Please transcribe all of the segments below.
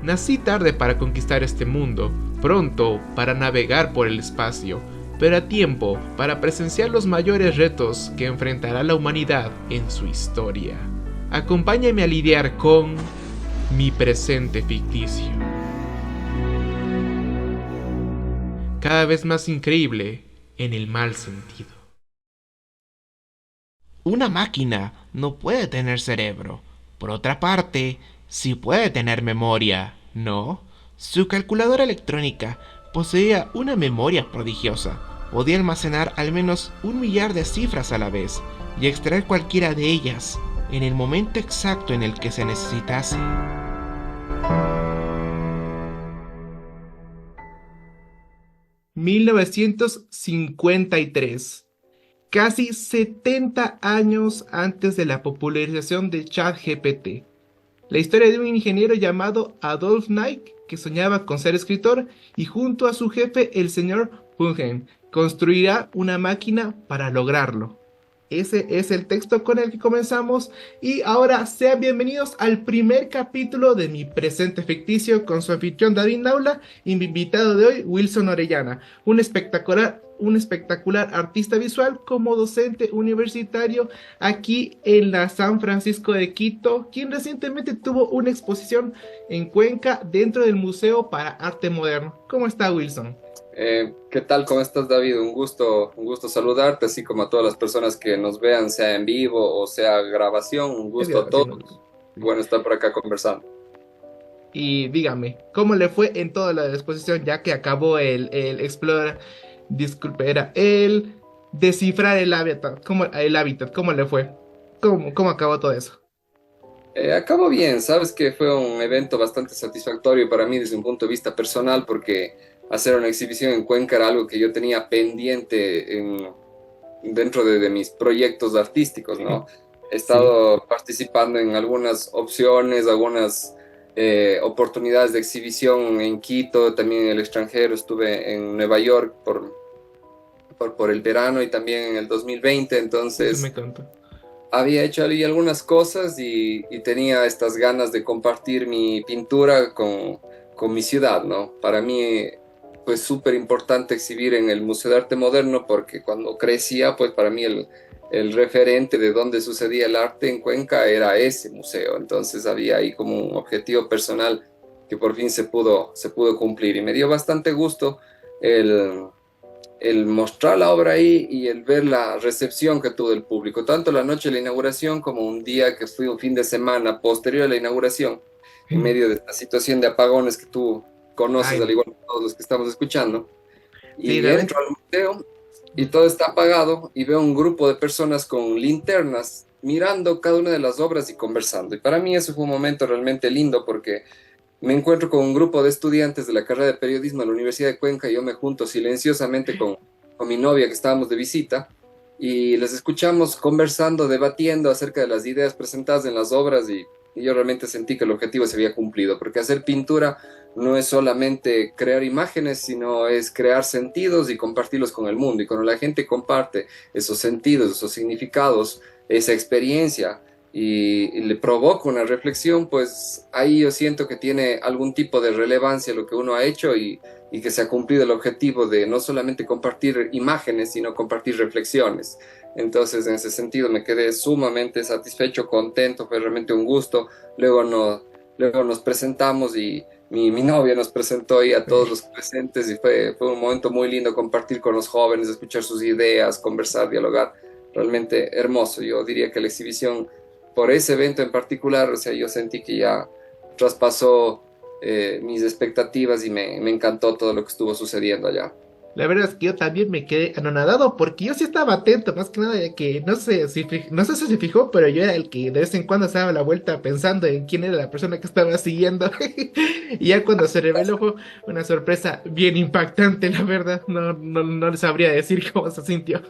Nací tarde para conquistar este mundo, pronto para navegar por el espacio, pero a tiempo para presenciar los mayores retos que enfrentará la humanidad en su historia. Acompáñame a lidiar con mi presente ficticio. Cada vez más increíble en el mal sentido. Una máquina no puede tener cerebro. Por otra parte, sí puede tener memoria, ¿no? Su calculadora electrónica poseía una memoria prodigiosa. Podía almacenar al menos 1 millar de cifras a la vez y extraer cualquiera de ellas en el momento exacto en el que se necesitase. ...1953... Casi 70 años antes de la popularización de ChatGPT. La historia de un ingeniero llamado Adolf Knight, que soñaba con ser escritor, y junto a su jefe, el señor Pungen, construirá una máquina para lograrlo. Ese es el texto con el que comenzamos, y ahora sean bienvenidos al primer capítulo de mi presente ficticio con su anfitrión David Naula y mi invitado de hoy, Wilson Orellana, un espectacular artista visual como docente universitario aquí en la San Francisco de Quito, quien recientemente tuvo una exposición en Cuenca dentro del Museo para Arte Moderno. ¿Cómo está, Wilson? ¿Qué tal? ¿Cómo estás, David? Un gusto saludarte, así como a todas las personas que nos vean, sea en vivo o sea grabación. Un Es gusto a grabación, ¿no? todos. Bueno, estar por acá conversando. Y dígame, ¿cómo le fue en toda la exposición ya que acabó el Explorer? Disculpe, era el descifrar el hábitat. ¿Cómo le fue? ¿Cómo acabó todo eso? Acabó bien, sabes que fue un evento bastante satisfactorio para mí desde un punto de vista personal, porque hacer una exhibición en Cuenca era algo que yo tenía pendiente dentro de mis proyectos artísticos, ¿no? He Sí, estado participando en algunas opciones, algunas oportunidades de exhibición en Quito, también en el extranjero. Estuve en Nueva York por el verano y también en el 2020. eso me Entonces contó. había hecho ahí algunas cosas y tenía estas ganas de compartir mi pintura con mi ciudad, ¿no? Para mí fue súper importante exhibir en el Museo de Arte Moderno, porque cuando crecía, pues para mí el referente de donde sucedía el arte en Cuenca era ese museo. Entonces había ahí como un objetivo personal que por fin se pudo cumplir, y me dio bastante gusto el mostrar la obra ahí y el ver la recepción que tuvo el público, tanto la noche de la inauguración como un día que fue un fin de semana posterior a la inauguración, en medio de esta situación de apagones que tú conoces, al Ay, igual que todos los que estamos escuchando. sí, Y realmente. entro al museo y todo está apagado y veo un grupo de personas con linternas mirando cada una de las obras y conversando. Y para mí eso fue un momento realmente lindo, porque me encuentro con un grupo de estudiantes de la carrera de periodismo en la Universidad de Cuenca, y yo me junto silenciosamente con mi novia, que estábamos de visita, y les escuchamos conversando, debatiendo acerca de las ideas presentadas en las obras, y yo realmente sentí que el objetivo se había cumplido, porque hacer pintura no es solamente crear imágenes, sino es crear sentidos y compartirlos con el mundo. Y cuando la gente comparte esos sentidos, esos significados, esa experiencia, y le provoca una reflexión, pues ahí yo siento que tiene algún tipo de relevancia lo que uno ha hecho, y que se ha cumplido el objetivo de no solamente compartir imágenes, sino compartir reflexiones. Entonces, en ese sentido, me quedé sumamente satisfecho, contento, fue realmente un gusto. Luego, no, luego nos presentamos, y mi novia nos presentó ahí a todos los presentes, y fue un momento muy lindo compartir con los jóvenes, escuchar sus ideas, conversar, dialogar. Realmente hermoso. Yo diría que la exhibición, por ese evento en particular, o sea, yo sentí que ya traspasó mis expectativas, y me encantó todo lo que estuvo sucediendo allá. La verdad es que yo también me quedé anonadado porque yo sí estaba atento, más que nada de que no sé si se fijó, pero yo era el que de vez en cuando se daba la vuelta pensando en quién era la persona que estaba siguiendo. Y ya cuando se reveló fue una sorpresa bien impactante, la verdad. No les sabría decir cómo se sintió.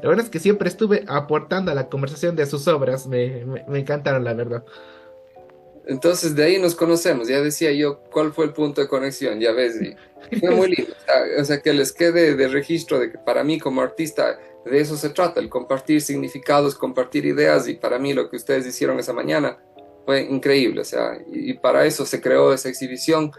La verdad es que siempre estuve aportando a la conversación de sus obras, me encantaron, la verdad. Entonces de ahí nos conocemos. Ya decía yo cuál fue el punto de conexión, ya ves, y fue muy lindo. O sea, que les quede de registro de que para mí como artista de eso se trata, el compartir significados, compartir ideas. Y para mí lo que ustedes hicieron esa mañana fue increíble, o sea, y para eso se creó esa exhibición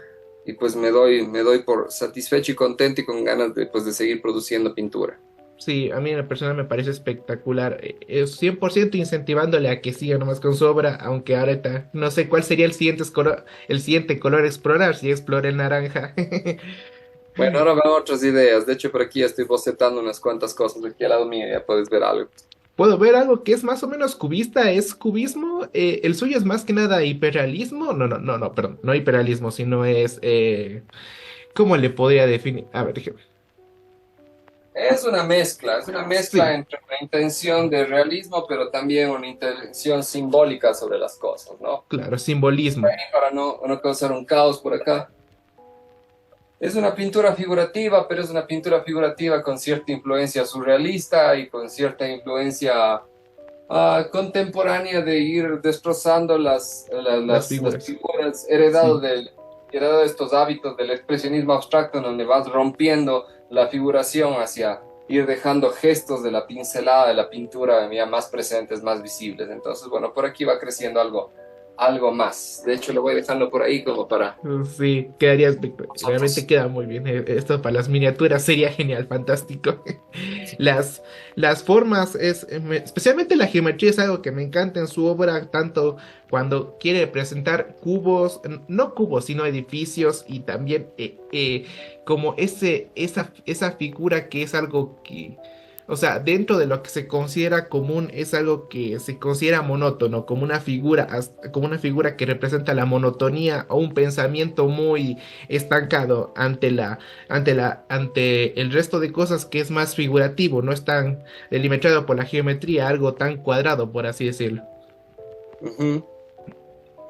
y pues me doy por satisfecho y contento y con ganas de, pues, de seguir produciendo pintura. Sí, a mí en la persona me parece espectacular. Es 100% incentivándole a que siga nomás con su obra, aunque ahorita no sé cuál sería el siguiente color a explorar, si explora el naranja. Bueno, ahora van otras ideas. De hecho, por aquí ya estoy bocetando unas cuantas cosas. Aquí al lado mío ya puedes ver algo. Puedo ver algo que es más o menos cubista, es cubismo. El suyo es más que nada hiperrealismo. No, no, no, no, perdón, no hiperrealismo, sino es, ¿cómo le podría definir? A ver, déjeme. Es una mezcla Sí, entre una intención de realismo, pero también una intención simbólica sobre las cosas, ¿no? claro, simbolismo. Para no causar un caos por acá. Es una pintura figurativa, pero es una pintura figurativa con cierta influencia surrealista y con cierta influencia contemporánea de ir destrozando Las las figuras. figuras, Sí. heredado de estos hábitos del expresionismo abstracto, en donde vas rompiendo la figuración hacia ir dejando gestos de la pincelada, de la pintura ya más presentes, más visibles. Entonces, bueno, por aquí va creciendo algo más. De hecho, lo voy dejando por ahí como para Sí, quedaría realmente nosotros. queda muy bien. Esto para las miniaturas sería genial, fantástico. Las, las formas, especialmente la geometría es algo que me encanta en su obra, tanto cuando quiere presentar cubos, no cubos, sino edificios, y también como esa figura que es algo que, o sea, dentro de lo que se considera común, es algo que se considera monótono, como una figura, como una figura que representa la monotonía o un pensamiento muy estancado ante el resto de cosas que es más figurativo, no es tan delimitado por la geometría, algo tan cuadrado, por así decirlo. Ujú.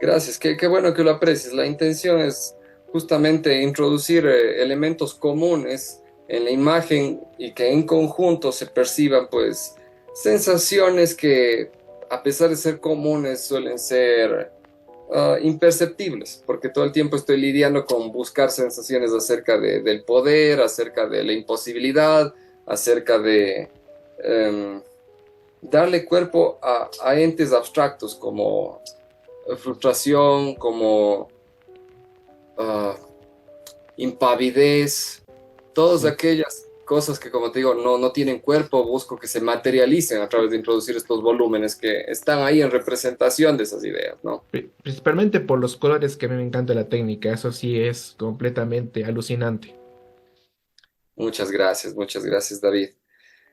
Gracias, qué bueno que lo aprecies. La intención es justamente introducir elementos comunes en la imagen y que en conjunto se perciban pues sensaciones que a pesar de ser comunes suelen ser imperceptibles, porque todo el tiempo estoy lidiando con buscar sensaciones acerca del poder, acerca de la imposibilidad, acerca de em, darle cuerpo a entes abstractos como frustración, como ah, impavidez, todas Sí. aquellas cosas que, como te digo, no tienen cuerpo, busco que se materialicen a través de introducir estos volúmenes que están ahí en representación de esas ideas, ¿no? Principalmente por los colores que a mí me encanta la técnica, eso sí es completamente alucinante. Muchas gracias, David.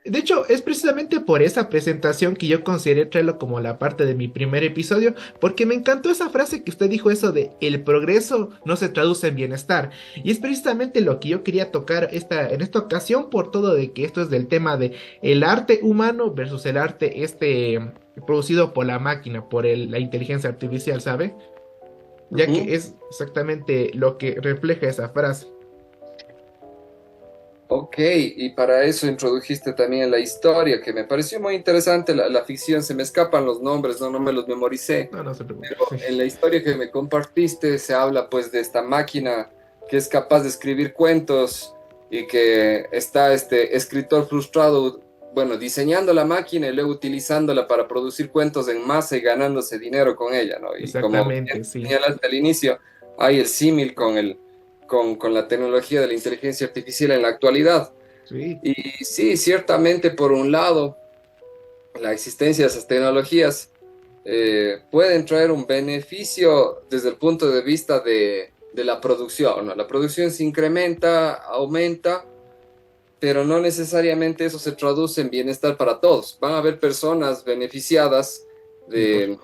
De hecho, es precisamente por esa presentación que yo consideré traerlo como la parte de mi primer episodio, porque me encantó esa frase que usted dijo, eso de el progreso no se traduce en bienestar. Y es precisamente lo que yo quería tocar en esta ocasión, por todo de que esto es del tema de el arte humano versus el arte producido por la máquina, por la inteligencia artificial, ¿sabe? Ya que Ujú. es exactamente lo que refleja esa frase. Ok, y para eso introdujiste también la historia, que me pareció muy interesante, la ficción, se me escapan los nombres, no me los memoricé. No, no se preocupe. En la historia que me compartiste se habla pues de esta máquina que es capaz de escribir cuentos y que está este escritor frustrado, bueno, diseñando la máquina y luego utilizándola para producir cuentos en masa y ganándose dinero con ella, ¿no? Y como bien Exactamente, sí. señalaste al inicio, hay el símil con la tecnología de la inteligencia artificial en la actualidad. Sí, Y sí, ciertamente por un lado, la existencia de esas tecnologías pueden traer un beneficio desde el punto de vista de la producción, ¿no? La producción se incrementa, aumenta, pero no necesariamente eso se traduce en bienestar para todos. Van a haber personas beneficiadas sí, de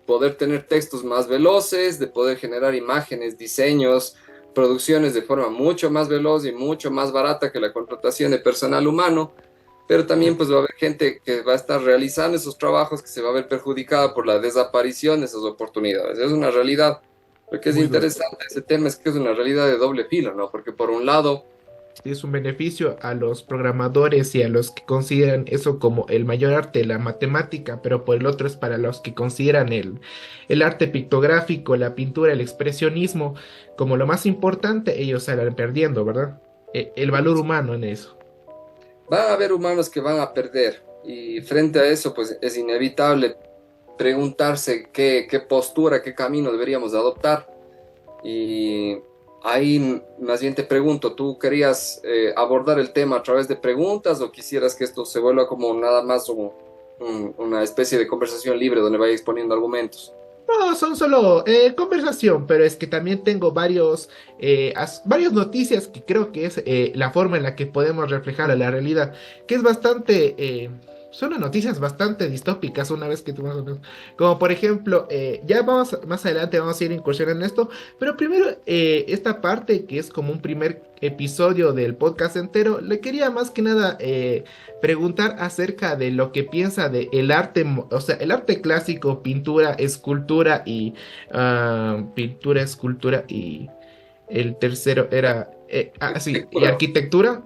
poder tener textos más veloces, de poder generar imágenes, diseños, producciones de forma mucho más veloz y mucho más barata que la contratación de personal humano, pero también pues va a haber gente que va a estar realizando esos trabajos que se va a ver perjudicada por la desaparición de esas oportunidades. Es una realidad. Lo que es muy duro. interesante de ese tema es que es una realidad de doble filo, ¿no? Porque por un lado, Sí, es un beneficio a los programadores y a los que consideran eso como el mayor arte, la matemática, pero por el otro es para los que consideran el arte pictográfico, la pintura, el expresionismo como lo más importante, ellos salen perdiendo, ¿verdad? El valor humano en eso. va a haber humanos que van a perder y frente a eso pues es inevitable preguntarse qué postura, qué camino deberíamos de adoptar. Y ahí más bien te pregunto, ¿tú querías abordar el tema a través de preguntas o quisieras que esto se vuelva como nada más una especie de conversación libre donde vaya exponiendo argumentos? No, son solo conversación, pero es que también tengo varias noticias que creo que es la forma en la que podemos reflejar a la realidad, que es son unas noticias bastante distópicas una vez que tú más o menos, como por ejemplo, ya vamos, más adelante vamos a ir incursionando en esto, pero primero esta parte que es como un primer episodio del podcast entero, le quería más que nada preguntar acerca de lo que piensa de el arte, o sea, el arte clásico, pintura, escultura y el tercero era, sí, y Arquitectura.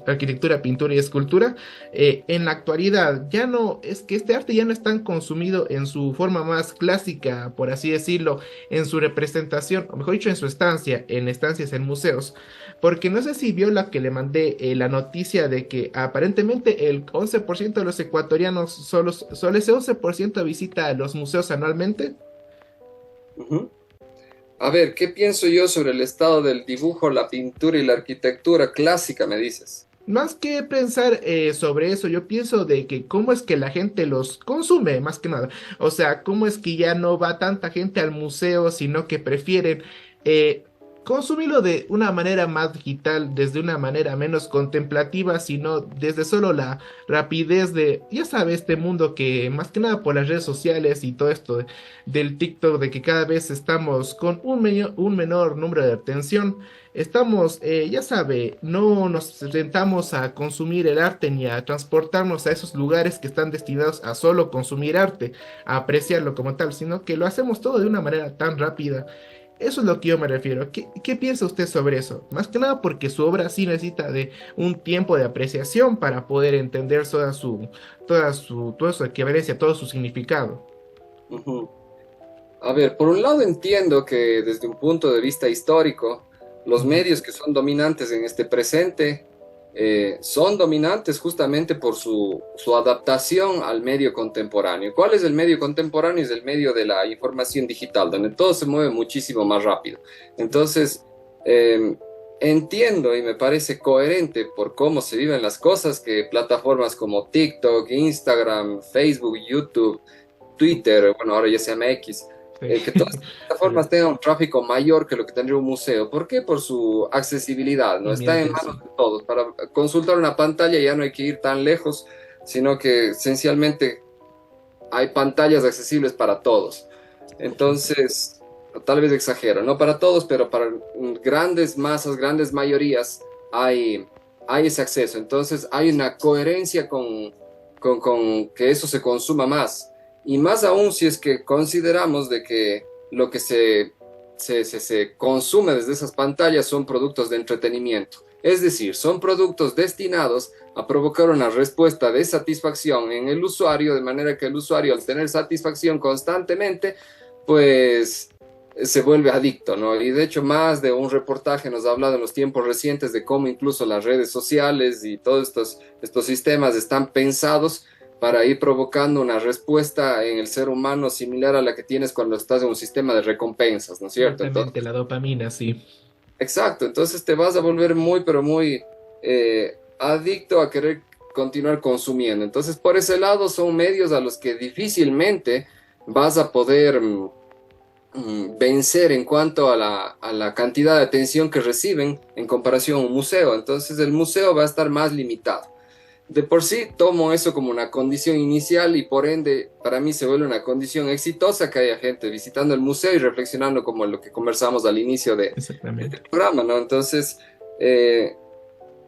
arquitectura, pintura y escultura. En la actualidad ya no, es que este arte ya no es tan consumido en su forma más clásica, por así decirlo, en su representación, o mejor dicho, en su estancia, en estancias en museos. Porque no sé si vio la que le mandé la noticia de que aparentemente el 11% de los ecuatorianos, solo ese 11% visita los museos anualmente. Ujú. A ver, ¿qué pienso yo sobre el estado del dibujo, la pintura y la arquitectura clásica, me dices? Más que pensar sobre eso, yo pienso de que cómo es que la gente los consume, más que nada. O sea, cómo es que ya no va tanta gente al museo, sino que prefieren eh, consumirlo de una manera más digital, desde una manera menos contemplativa, sino desde solo la rapidez de, ya sabes, este mundo que más que nada por las redes sociales y todo esto del TikTok, de que cada vez estamos con un menor número de atención. Estamos, ya sabe, no nos sentamos a consumir el arte ni a transportarnos a esos lugares que están destinados a solo consumir arte, a apreciarlo como tal, sino que lo hacemos todo de una manera tan rápida. Eso es lo que yo me refiero. ¿Qué piensa usted sobre eso? Más que nada porque su obra sí necesita de un tiempo de apreciación para poder entender toda su equivalencia, todo su significado. Ujú. A ver, por un lado entiendo que desde un punto de vista histórico, los Ujú. medios que son dominantes en este presente son dominantes justamente por su adaptación al medio contemporáneo. ¿Cuál es el medio contemporáneo? Es el medio de la información digital, donde todo se mueve muchísimo más rápido. Entonces, eh, entiendo y me parece coherente por cómo se viven las cosas que plataformas como TikTok, Instagram, Facebook, YouTube, Twitter, bueno, ahora ya se llama X, Sí. que todas estas plataformas tengan un tráfico mayor que lo que tendría un museo. ¿Por qué? Por su accesibilidad, ¿no? Está en Inmediatez, manos sí. de todos. Para consultar una pantalla ya no hay que ir tan lejos, sino que esencialmente hay pantallas accesibles para todos. Entonces, tal vez exagero, no para todos, pero para grandes masas, grandes mayorías, hay, hay ese acceso. Entonces, hay una coherencia con que eso se consuma más. Y más aún si es que consideramos de que lo que se consume desde esas pantallas son productos de entretenimiento. Es decir, son productos destinados a provocar una respuesta de satisfacción en el usuario, de manera que el usuario al tener satisfacción constantemente, pues se vuelve adicto, ¿no? Y de hecho más de un reportaje nos ha hablado en los tiempos recientes de cómo incluso las redes sociales y todos estos sistemas están pensados para ir provocando una respuesta en el ser humano similar a la que tienes cuando estás en un sistema de recompensas, ¿no es cierto? Exactamente, Entonces, la dopamina, sí. exacto, entonces te vas a volver muy, pero muy adicto a querer continuar consumiendo. Entonces, por ese lado, son medios a los que difícilmente vas a poder vencer en cuanto a la cantidad de atención que reciben en comparación a un museo. Entonces, el museo va a estar más limitado. De por sí tomo eso como una condición inicial y por ende para mí se vuelve una condición exitosa que haya gente visitando el museo y reflexionando como lo que conversamos al inicio de este Exactamente. programa, ¿no? Entonces, eh,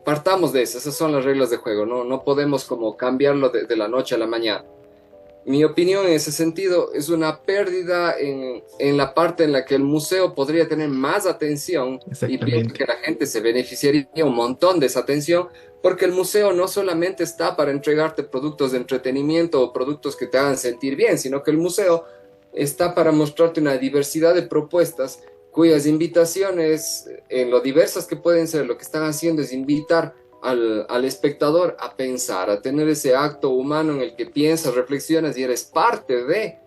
partamos de eso, esas son las reglas de juego, ¿no? No podemos como cambiarlo de la noche a la mañana. Mi opinión en ese sentido es una pérdida en la parte en la que el museo podría tener más atención y pienso Exactamente. que la gente se beneficiaría un montón de esa atención porque el museo no solamente está para entregarte productos de entretenimiento o productos que te hagan sentir bien, sino que el museo está para mostrarte una diversidad de propuestas cuyas invitaciones, en lo diversas que pueden ser, lo que están haciendo es invitar al espectador a pensar, a tener ese acto humano en el que piensas, reflexionas y eres parte de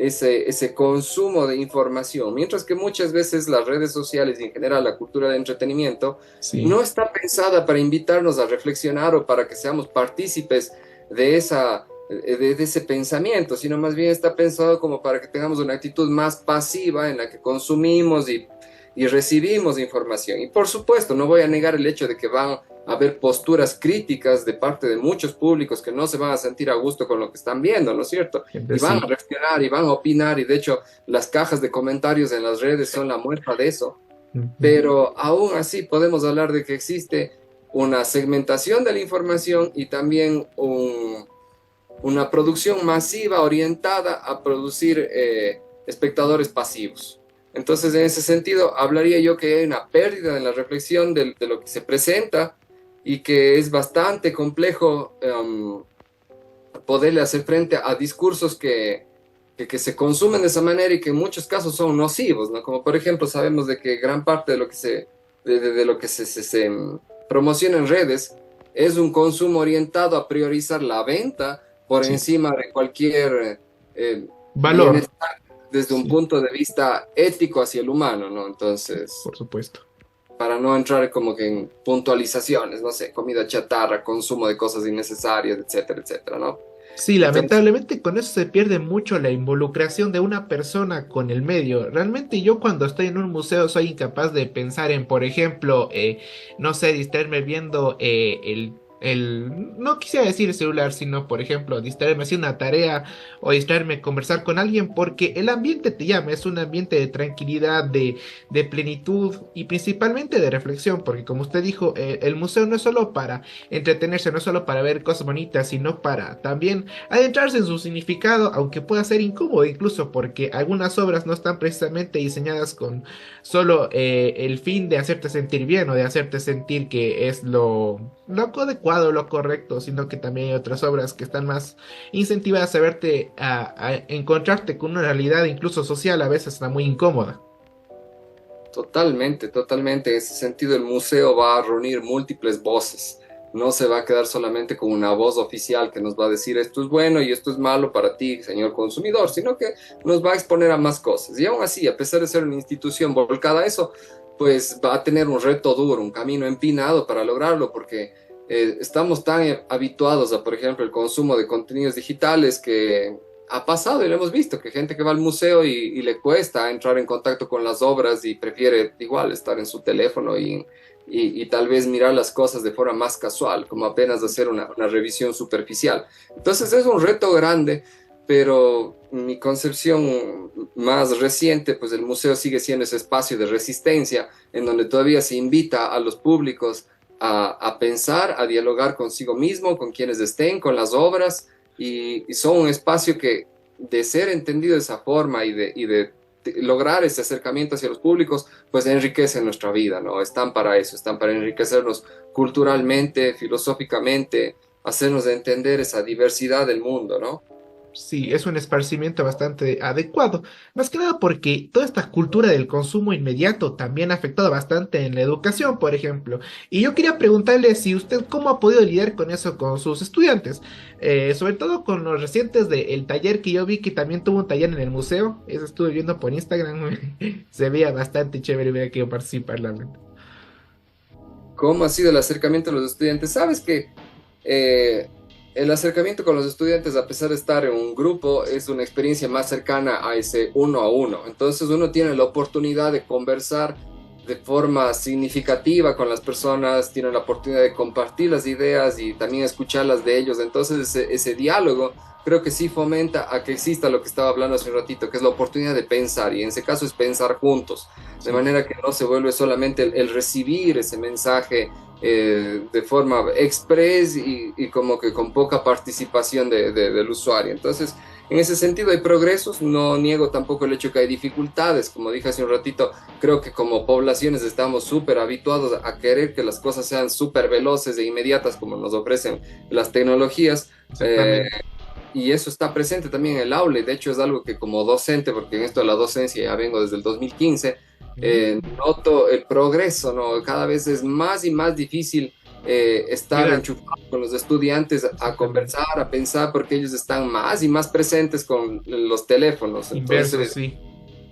ese consumo de información, mientras que muchas veces las redes sociales y en general la cultura del entretenimiento Sí, no está pensada para invitarnos a reflexionar o para que seamos partícipes de de ese pensamiento, sino más bien está pensado como para que tengamos una actitud más pasiva en la que consumimos y recibimos información. Y por supuesto, no voy a negar el hecho de que van a haber posturas críticas de parte de muchos públicos que no se van a sentir a gusto con lo que están viendo, ¿no es cierto? gente Y van a sí. reaccionar y van a opinar, y de hecho las cajas de comentarios en las redes son la muestra de eso. Ujú. Pero aún así podemos hablar de que existe una segmentación de la información y también una producción masiva orientada a producir espectadores pasivos. Entonces, en ese sentido, hablaría yo que hay una pérdida en la reflexión de lo que se presenta y que es bastante complejo poderle hacer frente a discursos que se consumen de esa manera y que en muchos casos son nocivos, ¿no? Como por ejemplo, sabemos de que gran parte de lo que de lo que se promociona en redes es un consumo orientado a priorizar la venta por Sí, encima de cualquier valor, bienestar desde un sí, punto de vista ético hacia el humano, ¿no? Entonces, por supuesto. para no entrar como que en puntualizaciones, no sé, comida chatarra, consumo de cosas innecesarias, etcétera, etcétera, ¿no? Sí, Entonces, lamentablemente con eso se pierde mucho la involucración de una persona con el medio. Realmente yo cuando estoy en un museo soy incapaz de pensar en, por ejemplo, no sé, distraerme viendo no quisiera decir celular, sino, por ejemplo, distraerme haciendo una tarea o distraerme conversar con alguien porque el ambiente te llama, es un ambiente de tranquilidad, de plenitud y principalmente de reflexión, porque como usted dijo, el museo no es solo para entretenerse, no es solo para ver cosas bonitas, sino para también adentrarse en su significado, aunque pueda ser incómodo incluso porque algunas obras no están precisamente diseñadas con solo el fin de hacerte sentir bien o de hacerte sentir que es lo adecuado, lo correcto, sino que también hay otras obras que están más incentivadas a verte, a encontrarte con una realidad incluso social a veces está muy incómoda. totalmente, totalmente. En ese sentido, el museo va a reunir múltiples voces. No se va a quedar solamente con una voz oficial que nos va a decir esto es bueno y esto es malo para ti, señor consumidor, sino que nos va a exponer a más cosas. Y aún así, a pesar de ser una institución volcada a eso, pues va a tener un reto duro, un camino empinado para lograrlo, porque estamos tan habituados a, por ejemplo, el consumo de contenidos digitales que ha pasado y lo hemos visto, que gente que va al museo y le cuesta entrar en contacto con las obras y prefiere igual estar en su teléfono y tal vez mirar las cosas de forma más casual, como apenas hacer una revisión superficial. Entonces es un reto grande, pero mi concepción más reciente, pues el museo sigue siendo ese espacio de resistencia en donde todavía se invita a los públicos a pensar, a dialogar consigo mismo, con quienes estén, con las obras y son un espacio que de ser entendido de esa forma y de lograr ese acercamiento hacia los públicos, pues enriquece nuestra vida, ¿no? Están para eso, están para enriquecernos culturalmente, filosóficamente, hacernos entender esa diversidad del mundo, ¿no? Sí, es un esparcimiento bastante adecuado, más que nada porque toda esta cultura del consumo inmediato también ha afectado bastante en la educación, por ejemplo. Y yo quería preguntarle si usted cómo ha podido lidiar con eso con sus estudiantes, sobre todo con los recientes del taller que yo vi que también tuvo un taller en el museo, eso estuve viendo por Instagram, se veía bastante chévere, hubiera querido participar, la verdad. ¿Cómo ha sido el acercamiento a los estudiantes? Sabes que eh, el acercamiento con los estudiantes, a pesar de estar en un grupo, es una experiencia más cercana a ese uno a uno. Entonces uno tiene la oportunidad de conversar de forma significativa con las personas, tiene la oportunidad de compartir las ideas y también escucharlas de ellos. Entonces ese diálogo creo que sí fomenta a que exista lo que estaba hablando hace un ratito, que es la oportunidad de pensar, y en ese caso es pensar juntos, de Sí. manera que no se vuelve solamente el recibir ese mensaje de forma express y como que con poca participación del usuario. Entonces, en ese sentido hay progresos, no niego tampoco el hecho que hay dificultades, como dije hace un ratito, creo que como poblaciones estamos súper habituados a querer que las cosas sean súper veloces e inmediatas como nos ofrecen las tecnologías. eh, Exactamente. y eso está presente también en el aula, y de hecho es algo que como docente, porque en esto de la docencia ya vengo desde el 2015, Mm. noto el progreso, ¿no? Cada vez es más y más difícil estar Claro, enchufado con los estudiantes a exactamente. conversar, a pensar, porque ellos están más y más presentes con los teléfonos. Inverso, Entonces, sí.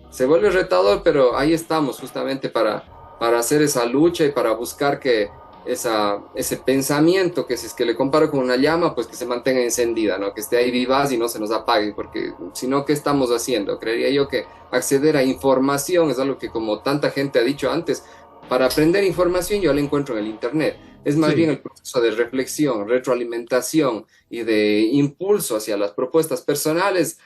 se vuelve retador, pero ahí estamos justamente para hacer esa lucha y para buscar que ese pensamiento, que si es que le comparo con una llama, pues que se mantenga encendida, ¿no? Que esté ahí vivaz y no se nos apague, porque si no, ¿qué estamos haciendo? Creería yo que acceder a información es algo que, como tanta gente ha dicho antes, para aprender información yo la encuentro en el Internet. Es más bien Sí. el proceso de reflexión, retroalimentación y de impulso hacia las propuestas personales,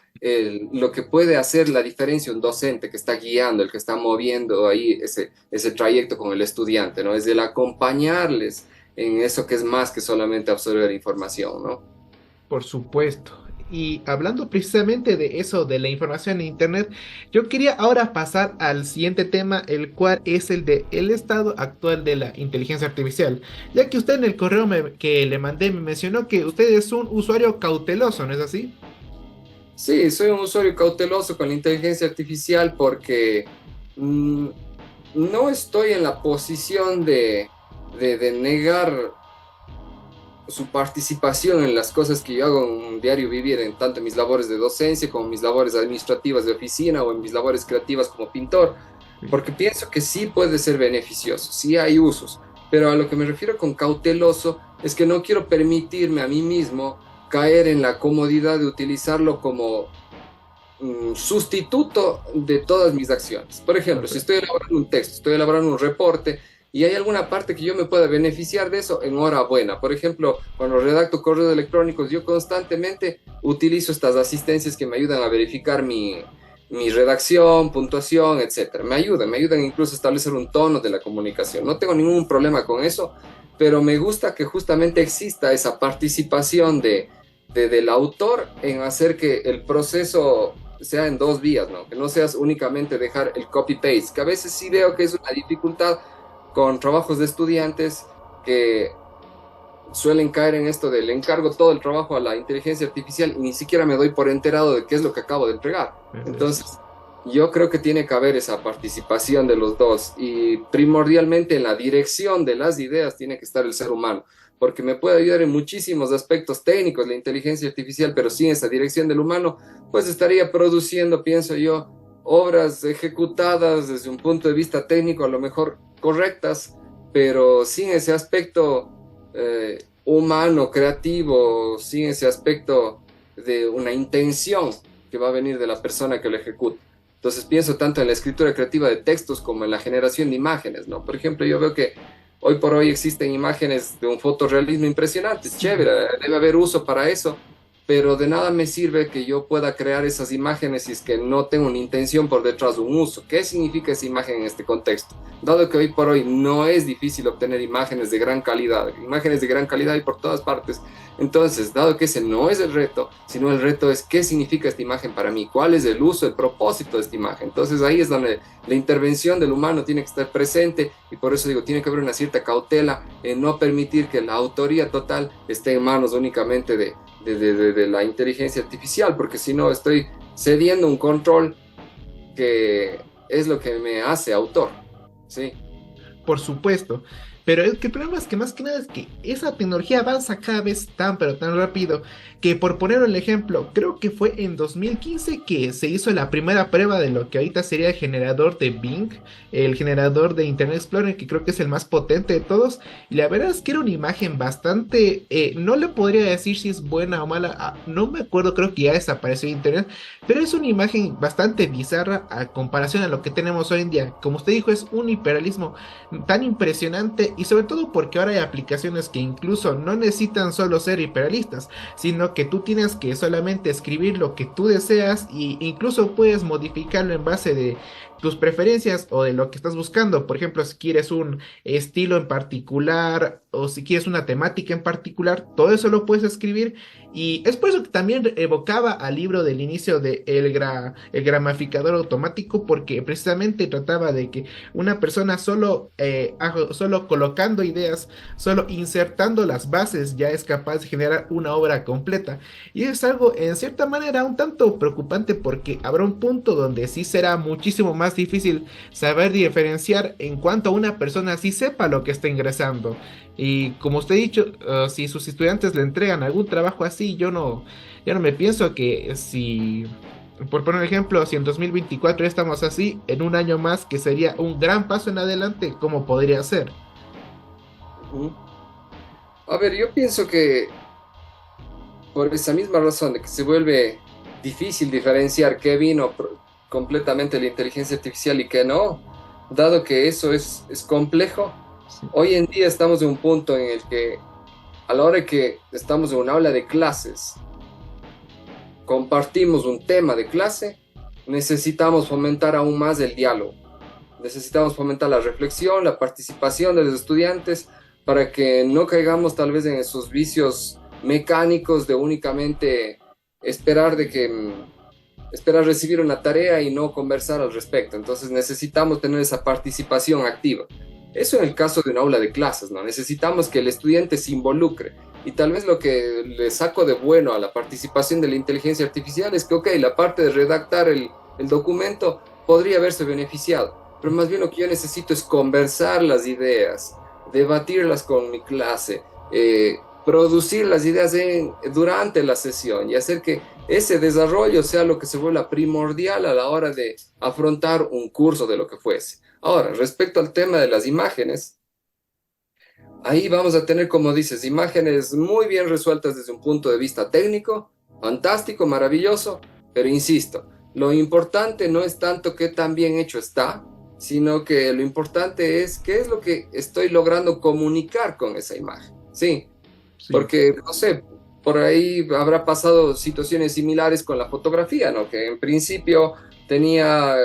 lo que puede hacer la diferencia un docente que está guiando, el que está moviendo ahí ese trayecto con el estudiante, ¿no? Es el acompañarles en eso que es más que solamente absorber información, ¿no? Por supuesto. Y hablando precisamente de eso, de la información en Internet, yo quería ahora pasar al siguiente tema, el cual es el de el estado actual de la inteligencia artificial. Ya que usted en el correo que le mandé me mencionó que usted es un usuario cauteloso, ¿no es así? Sí, soy un usuario cauteloso con la inteligencia artificial porque mm, no estoy en la posición de negar su participación en las cosas que yo hago en un diario vivir, en tanto en mis labores de docencia como en mis labores administrativas de oficina o en mis labores creativas como pintor, Sí. porque pienso que sí puede ser beneficioso, sí hay usos, pero a lo que me refiero con cauteloso es que no quiero permitirme a mí mismo caer en la comodidad de utilizarlo como sustituto de todas mis acciones. Por ejemplo, si estoy Correcto. elaborando un texto, estoy elaborando un reporte y hay alguna parte que yo me pueda beneficiar de eso, enhorabuena. Por ejemplo, cuando redacto correos electrónicos, yo constantemente utilizo estas asistencias que me ayudan a verificar mi redacción, puntuación, etcétera. Me ayudan incluso a establecer un tono de la comunicación. No tengo ningún problema con eso, pero me gusta que justamente exista esa participación del autor en hacer que el proceso sea en dos vías, ¿no? Que no seas únicamente dejar el copy-paste, que a veces sí veo que es una dificultad con trabajos de estudiantes que suelen caer en esto del encargo todo el trabajo a la inteligencia artificial y ni siquiera me doy por enterado de qué es lo que acabo de entregar. Eso. Entonces, yo creo que tiene que haber esa participación de los dos y primordialmente en la dirección de las ideas tiene que estar el ser humano, porque me puede ayudar en muchísimos aspectos técnicos la inteligencia artificial, pero sin esa dirección del humano, pues estaría produciendo, pienso yo, obras ejecutadas desde un punto de vista técnico a lo mejor correctas, pero sin ese aspecto humano, creativo, sin ese aspecto de una intención que va a venir de la persona que lo ejecuta. Entonces pienso tanto en la escritura creativa de textos como en la generación de imágenes, ¿no? Por ejemplo, yo veo que hoy por hoy existen imágenes de un fotorrealismo impresionante, Sí. chévere, debe haber uso para eso, pero de nada me sirve que yo pueda crear esas imágenes si es que no tengo una intención por detrás de un uso. ¿Qué significa esa imagen en este contexto? Dado que hoy por hoy no es difícil obtener imágenes de gran calidad hay por todas partes. Entonces, dado que ese no es el reto, sino el reto es qué significa esta imagen para mí, cuál es el uso, el propósito de esta imagen. Entonces ahí es donde la intervención del humano tiene que estar presente y por eso digo, tiene que haber una cierta cautela en no permitir que la autoría total esté en manos únicamente de la inteligencia artificial, porque si no estoy cediendo un control que es lo que me hace autor. Sí, Por supuesto. Pero es que el problema es que más que nada es que esa tecnología avanza cada vez tan pero tan rápido que, por poner un ejemplo, creo que fue en 2015 que se hizo la primera prueba de lo que ahorita sería el generador de Bing, el generador de Internet Explorer, que creo que es el más potente de todos. Y la verdad es que era una imagen bastante, no le podría decir si es buena o mala, no me acuerdo, creo que ya desapareció de Internet, pero es una imagen bastante bizarra a comparación a lo que tenemos hoy en día. Como usted dijo, es un hiperrealismo tan impresionante y sobre todo porque ahora hay aplicaciones que incluso no necesitan solo ser hiperrealistas, sino que tú tienes que solamente escribir lo que tú deseas y incluso puedes modificarlo en base de tus preferencias o de lo que estás buscando. Por ejemplo, si quieres un estilo en particular o si quieres una temática en particular, todo eso lo puedes escribir y es por eso que también evocaba al libro del inicio de el gramificador automático, porque precisamente trataba de que una persona solo, solo colocando ideas, solo insertando las bases, ya es capaz de generar una obra completa. Y es algo en cierta manera un tanto preocupante porque habrá un punto donde sí será muchísimo más más difícil saber diferenciar en cuanto a una persona sí sepa lo que está ingresando. Y como usted ha dicho, si sus estudiantes le entregan algún trabajo así, yo no me pienso que si, por poner un ejemplo, si en 2024 ya estamos así, en un año más, que sería un gran paso en adelante, ¿cómo podría ser? Ujú. A ver, yo pienso que por esa misma razón de que se vuelve difícil diferenciar qué vino completamente de la inteligencia artificial y qué no, dado que eso es complejo, Sí, hoy en día estamos en un punto en el que a la hora que estamos en una aula de clases, compartimos un tema de clase, necesitamos fomentar aún más el diálogo. Necesitamos fomentar la reflexión, la participación de los estudiantes para que no caigamos tal vez en esos vicios mecánicos de únicamente esperar de que esperar recibir una tarea y no conversar al respecto. Entonces necesitamos tener esa participación activa. Eso en el caso de un aula de clases, ¿no? Necesitamos que el estudiante se involucre. Y tal vez lo que le saco de bueno a la participación de la inteligencia artificial es que, ok, la parte de redactar el documento podría haberse beneficiado, pero más bien lo que yo necesito es conversar las ideas, debatirlas con mi clase, producir las ideas durante la sesión y hacer que ese desarrollo sea lo que se vuelva primordial a la hora de afrontar un curso de lo que fuese. Ahora, respecto al tema de las imágenes, ahí vamos a tener, como dices, imágenes muy bien resueltas desde un punto de vista técnico, fantástico, maravilloso, pero insisto, lo importante no es tanto qué tan bien hecho está, sino que lo importante es qué es lo que estoy logrando comunicar con esa imagen. Sí, sí, porque, no sé, por ahí habrá pasado situaciones similares con la fotografía, ¿no? Que en principio tenía,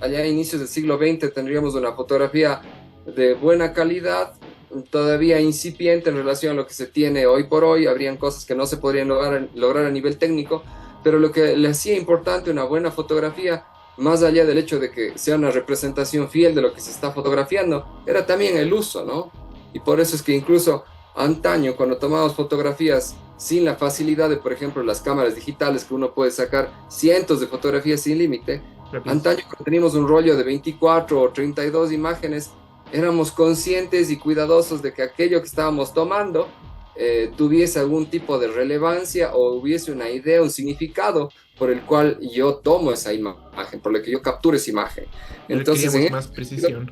allá a inicios del siglo XX, tendríamos una fotografía de buena calidad, todavía incipiente en relación a lo que se tiene hoy por hoy, habrían cosas que no se podrían lograr a nivel técnico, pero lo que le hacía importante una buena fotografía, más allá del hecho de que sea una representación fiel de lo que se está fotografiando, era también el uso, ¿no? Y por eso es que incluso antaño, cuando tomábamos fotografías sin la facilidad de, por ejemplo, las cámaras digitales, que uno puede sacar cientos de fotografías sin límite, rápido. antaño cuando teníamos un rollo de 24 o 32 imágenes, éramos conscientes y cuidadosos de que aquello que estábamos tomando tuviese algún tipo de relevancia o hubiese una idea, un significado por el cual yo tomo esa imagen, por el que yo capturo esa imagen. Entonces, en Requeríamos ese más sentido, precisión.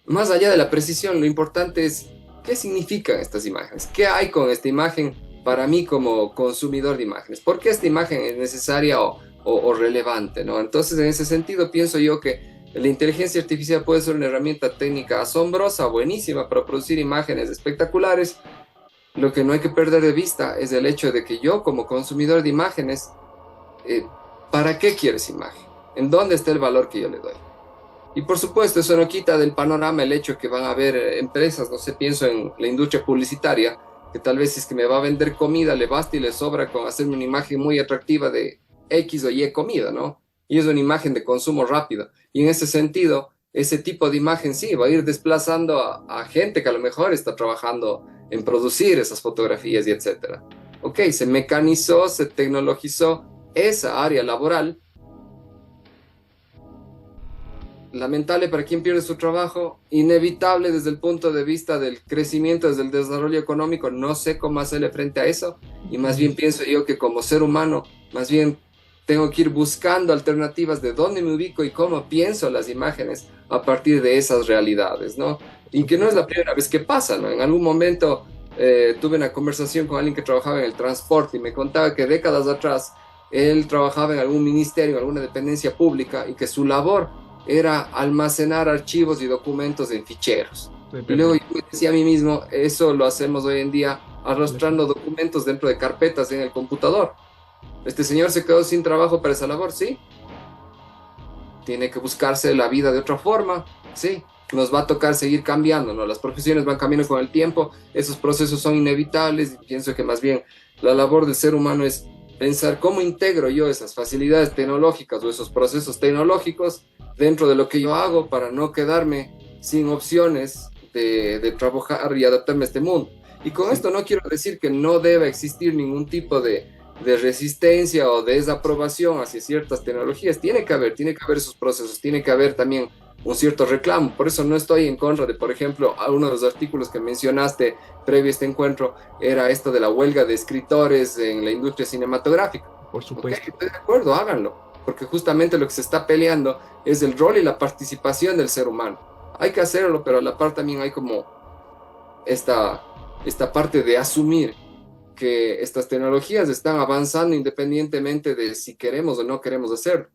más allá de la precisión, lo importante es qué significan estas imágenes, qué hay con esta imagen para mí como consumidor de imágenes, por qué esta imagen es necesaria o relevante, ¿no? Entonces, en ese sentido, pienso yo que la inteligencia artificial puede ser una herramienta técnica asombrosa, buenísima para producir imágenes espectaculares. Lo que no hay que perder de vista es el hecho de que yo, como consumidor de imágenes, eh, ¿para qué quiero esa imagen? ¿En dónde está el valor que yo le doy? Y por supuesto, eso no quita del panorama el hecho que van a haber empresas, no sé, pienso en la industria publicitaria, que tal vez si es que me va a vender comida, le basta y le sobra con hacerme una imagen muy atractiva de X o Y comida, ¿no? Y es una imagen de consumo rápido. Y en ese sentido, ese tipo de imagen sí va a ir desplazando a gente que a lo mejor está trabajando en producir esas fotografías y etcétera. Ok, se mecanizó, se tecnologizó esa área laboral. Lamentable para quien pierde su trabajo, inevitable desde el punto de vista del crecimiento, desde el desarrollo económico, no sé cómo hacerle frente a eso, y más bien pienso yo que como ser humano, más bien tengo que ir buscando alternativas de dónde me ubico y cómo pienso las imágenes a partir de esas realidades, ¿no? Y que no es la primera vez que pasa, ¿no? En algún momento tuve una conversación con alguien que trabajaba en el transporte y me contaba que décadas atrás él trabajaba en algún ministerio, en alguna dependencia pública y que su labor era almacenar archivos y documentos en ficheros. Y luego yo me decía a mí mismo, eso lo hacemos hoy en día arrastrando documentos dentro de carpetas en el computador. Este señor se quedó sin trabajo para esa labor, sí. Tiene que buscarse la vida de otra forma, sí. Nos va a tocar seguir cambiando, ¿no? Las profesiones van cambiando con el tiempo, esos procesos son inevitables y pienso que más bien la labor del ser humano es pensar cómo integro yo esas facilidades tecnológicas o esos procesos tecnológicos dentro de lo que yo hago para no quedarme sin opciones de trabajar y adaptarme a este mundo. Y con esto no quiero decir que no deba existir ningún tipo de resistencia o desaprobación hacia ciertas tecnologías. Tiene que haber esos procesos, tiene que haber también un cierto reclamo. Por eso no estoy en contra de, por ejemplo, uno de los artículos que mencionaste previo a este encuentro era esto de la huelga de escritores en la industria cinematográfica. Por Ok, supuesto. estoy de acuerdo, háganlo, porque justamente lo que se está peleando es el rol y la participación del ser humano. Hay que hacerlo, pero a la par también hay como esta, esta parte de asumir que estas tecnologías están avanzando independientemente de si queremos o no queremos hacerlo.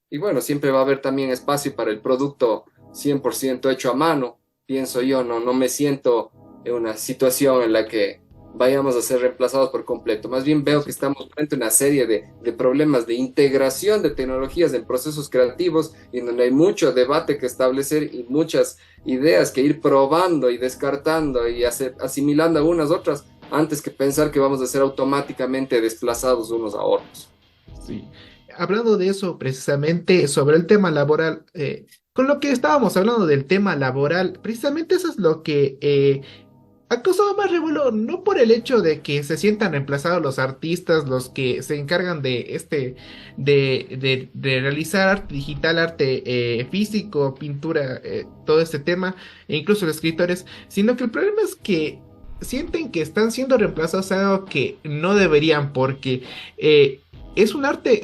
Y bueno, siempre va a haber también espacio para el producto 100% hecho a mano, pienso yo, no me siento en una situación en la que vayamos a ser reemplazados por completo. Más bien veo que Sí, estamos frente a una serie de problemas de integración de tecnologías en procesos creativos y donde hay mucho debate que establecer y muchas ideas que ir probando y descartando y asimilando algunas otras antes que pensar que vamos a ser automáticamente desplazados unos a otros. sí. Hablando de eso precisamente, sobre el tema laboral, con lo que estábamos hablando del tema laboral, precisamente eso es lo que ha causado más revuelo, no por el hecho de que se sientan reemplazados los artistas, los que se encargan de realizar arte digital, arte físico, pintura, todo este tema, e incluso los escritores, sino que el problema es que sienten que están siendo reemplazados a algo que no deberían, porque es un arte,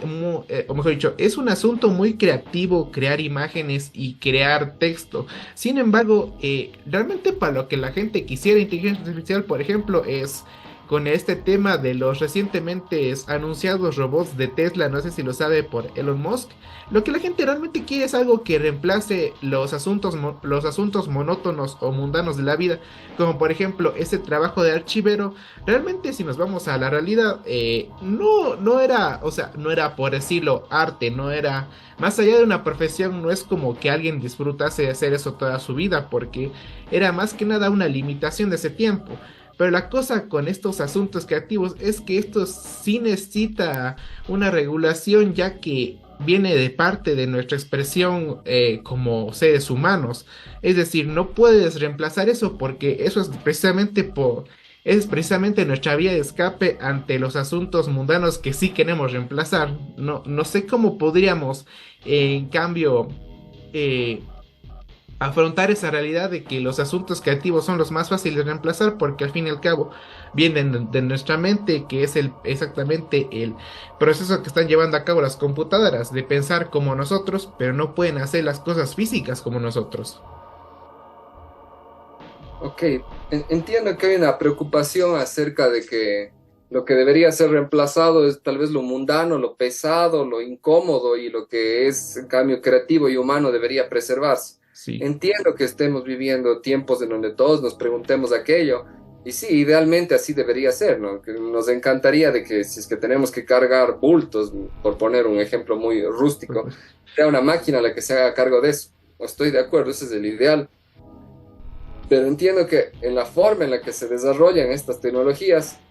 o mejor dicho, es un asunto muy creativo crear imágenes y crear texto. Sin embargo, realmente para lo que la gente quisiera inteligencia artificial, por ejemplo, es con este tema de los recientemente anunciados robots de Tesla, no sé si lo sabe por Elon Musk, lo que la gente realmente quiere es algo que reemplace los asuntos monótonos o mundanos de la vida, como por ejemplo ese trabajo de archivero. Realmente si nos vamos a la realidad, no era, o sea, no era por decirlo arte, no era más allá de una profesión, no es como que alguien disfrutase de hacer eso toda su vida, porque era más que nada una limitación de ese tiempo. Pero la cosa con estos asuntos creativos es que esto sí necesita una regulación, ya que viene de parte de nuestra expresión como seres humanos. Es decir, no puedes reemplazar eso porque eso es precisamente nuestra vía de escape ante los asuntos mundanos que sí queremos reemplazar. No sé cómo podríamos, en cambio, eh, afrontar esa realidad de que los asuntos creativos son los más fáciles de reemplazar porque al fin y al cabo vienen de nuestra mente, que es exactamente el proceso que están llevando a cabo las computadoras, de pensar como nosotros, pero no pueden hacer las cosas físicas como nosotros. Ok, entiendo que hay una preocupación acerca de que lo que debería ser reemplazado es tal vez lo mundano, lo pesado, lo incómodo y lo que es, en cambio, creativo y humano debería preservarse. Sí, Entiendo que estemos viviendo tiempos en donde todos nos preguntemos aquello y sí, idealmente así debería ser, ¿no? Que nos encantaría de que si es que tenemos que cargar bultos, por poner un ejemplo muy por rústico, supuesto. sea una máquina la que se haga cargo de eso. Estoy de acuerdo, ese es el ideal, pero entiendo que en la forma en la que se desarrollan estas tecnologías,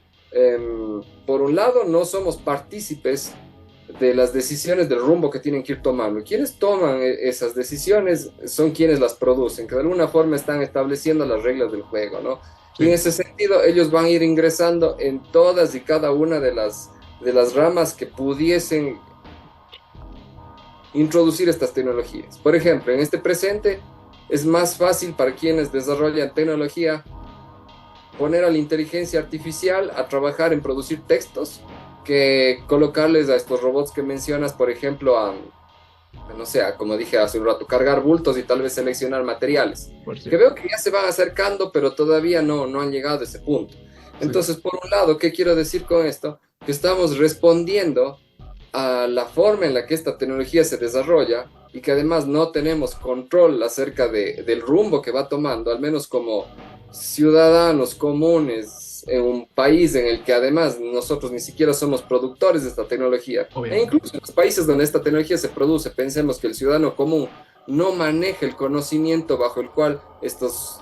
por un lado, no somos partícipes de las decisiones del rumbo que tienen que ir tomando. Quienes toman esas decisiones son quienes las producen, que de alguna forma están estableciendo las reglas del juego, ¿no? Y en Sí, ese sentido, ellos van a ir ingresando en todas y cada una de las ramas que pudiesen introducir estas tecnologías. Por ejemplo, en este presente es más fácil para quienes desarrollan tecnología poner a la inteligencia artificial a trabajar en producir textos que colocarles a estos robots que mencionas, por ejemplo, no sé, como dije hace un rato, cargar bultos y tal vez seleccionar materiales. por Que cierto. veo que ya se van acercando, pero todavía no han llegado a ese punto. Sí, Entonces, por un lado, ¿qué quiero decir con esto? Que estamos respondiendo a la forma en la que esta tecnología se desarrolla y que además no tenemos control acerca del rumbo que va tomando, al menos como ciudadanos comunes en un país en el que además nosotros ni siquiera somos productores de esta tecnología. E obviamente. incluso en los países donde esta tecnología se produce, pensemos que el ciudadano común no maneja el conocimiento bajo el cual estos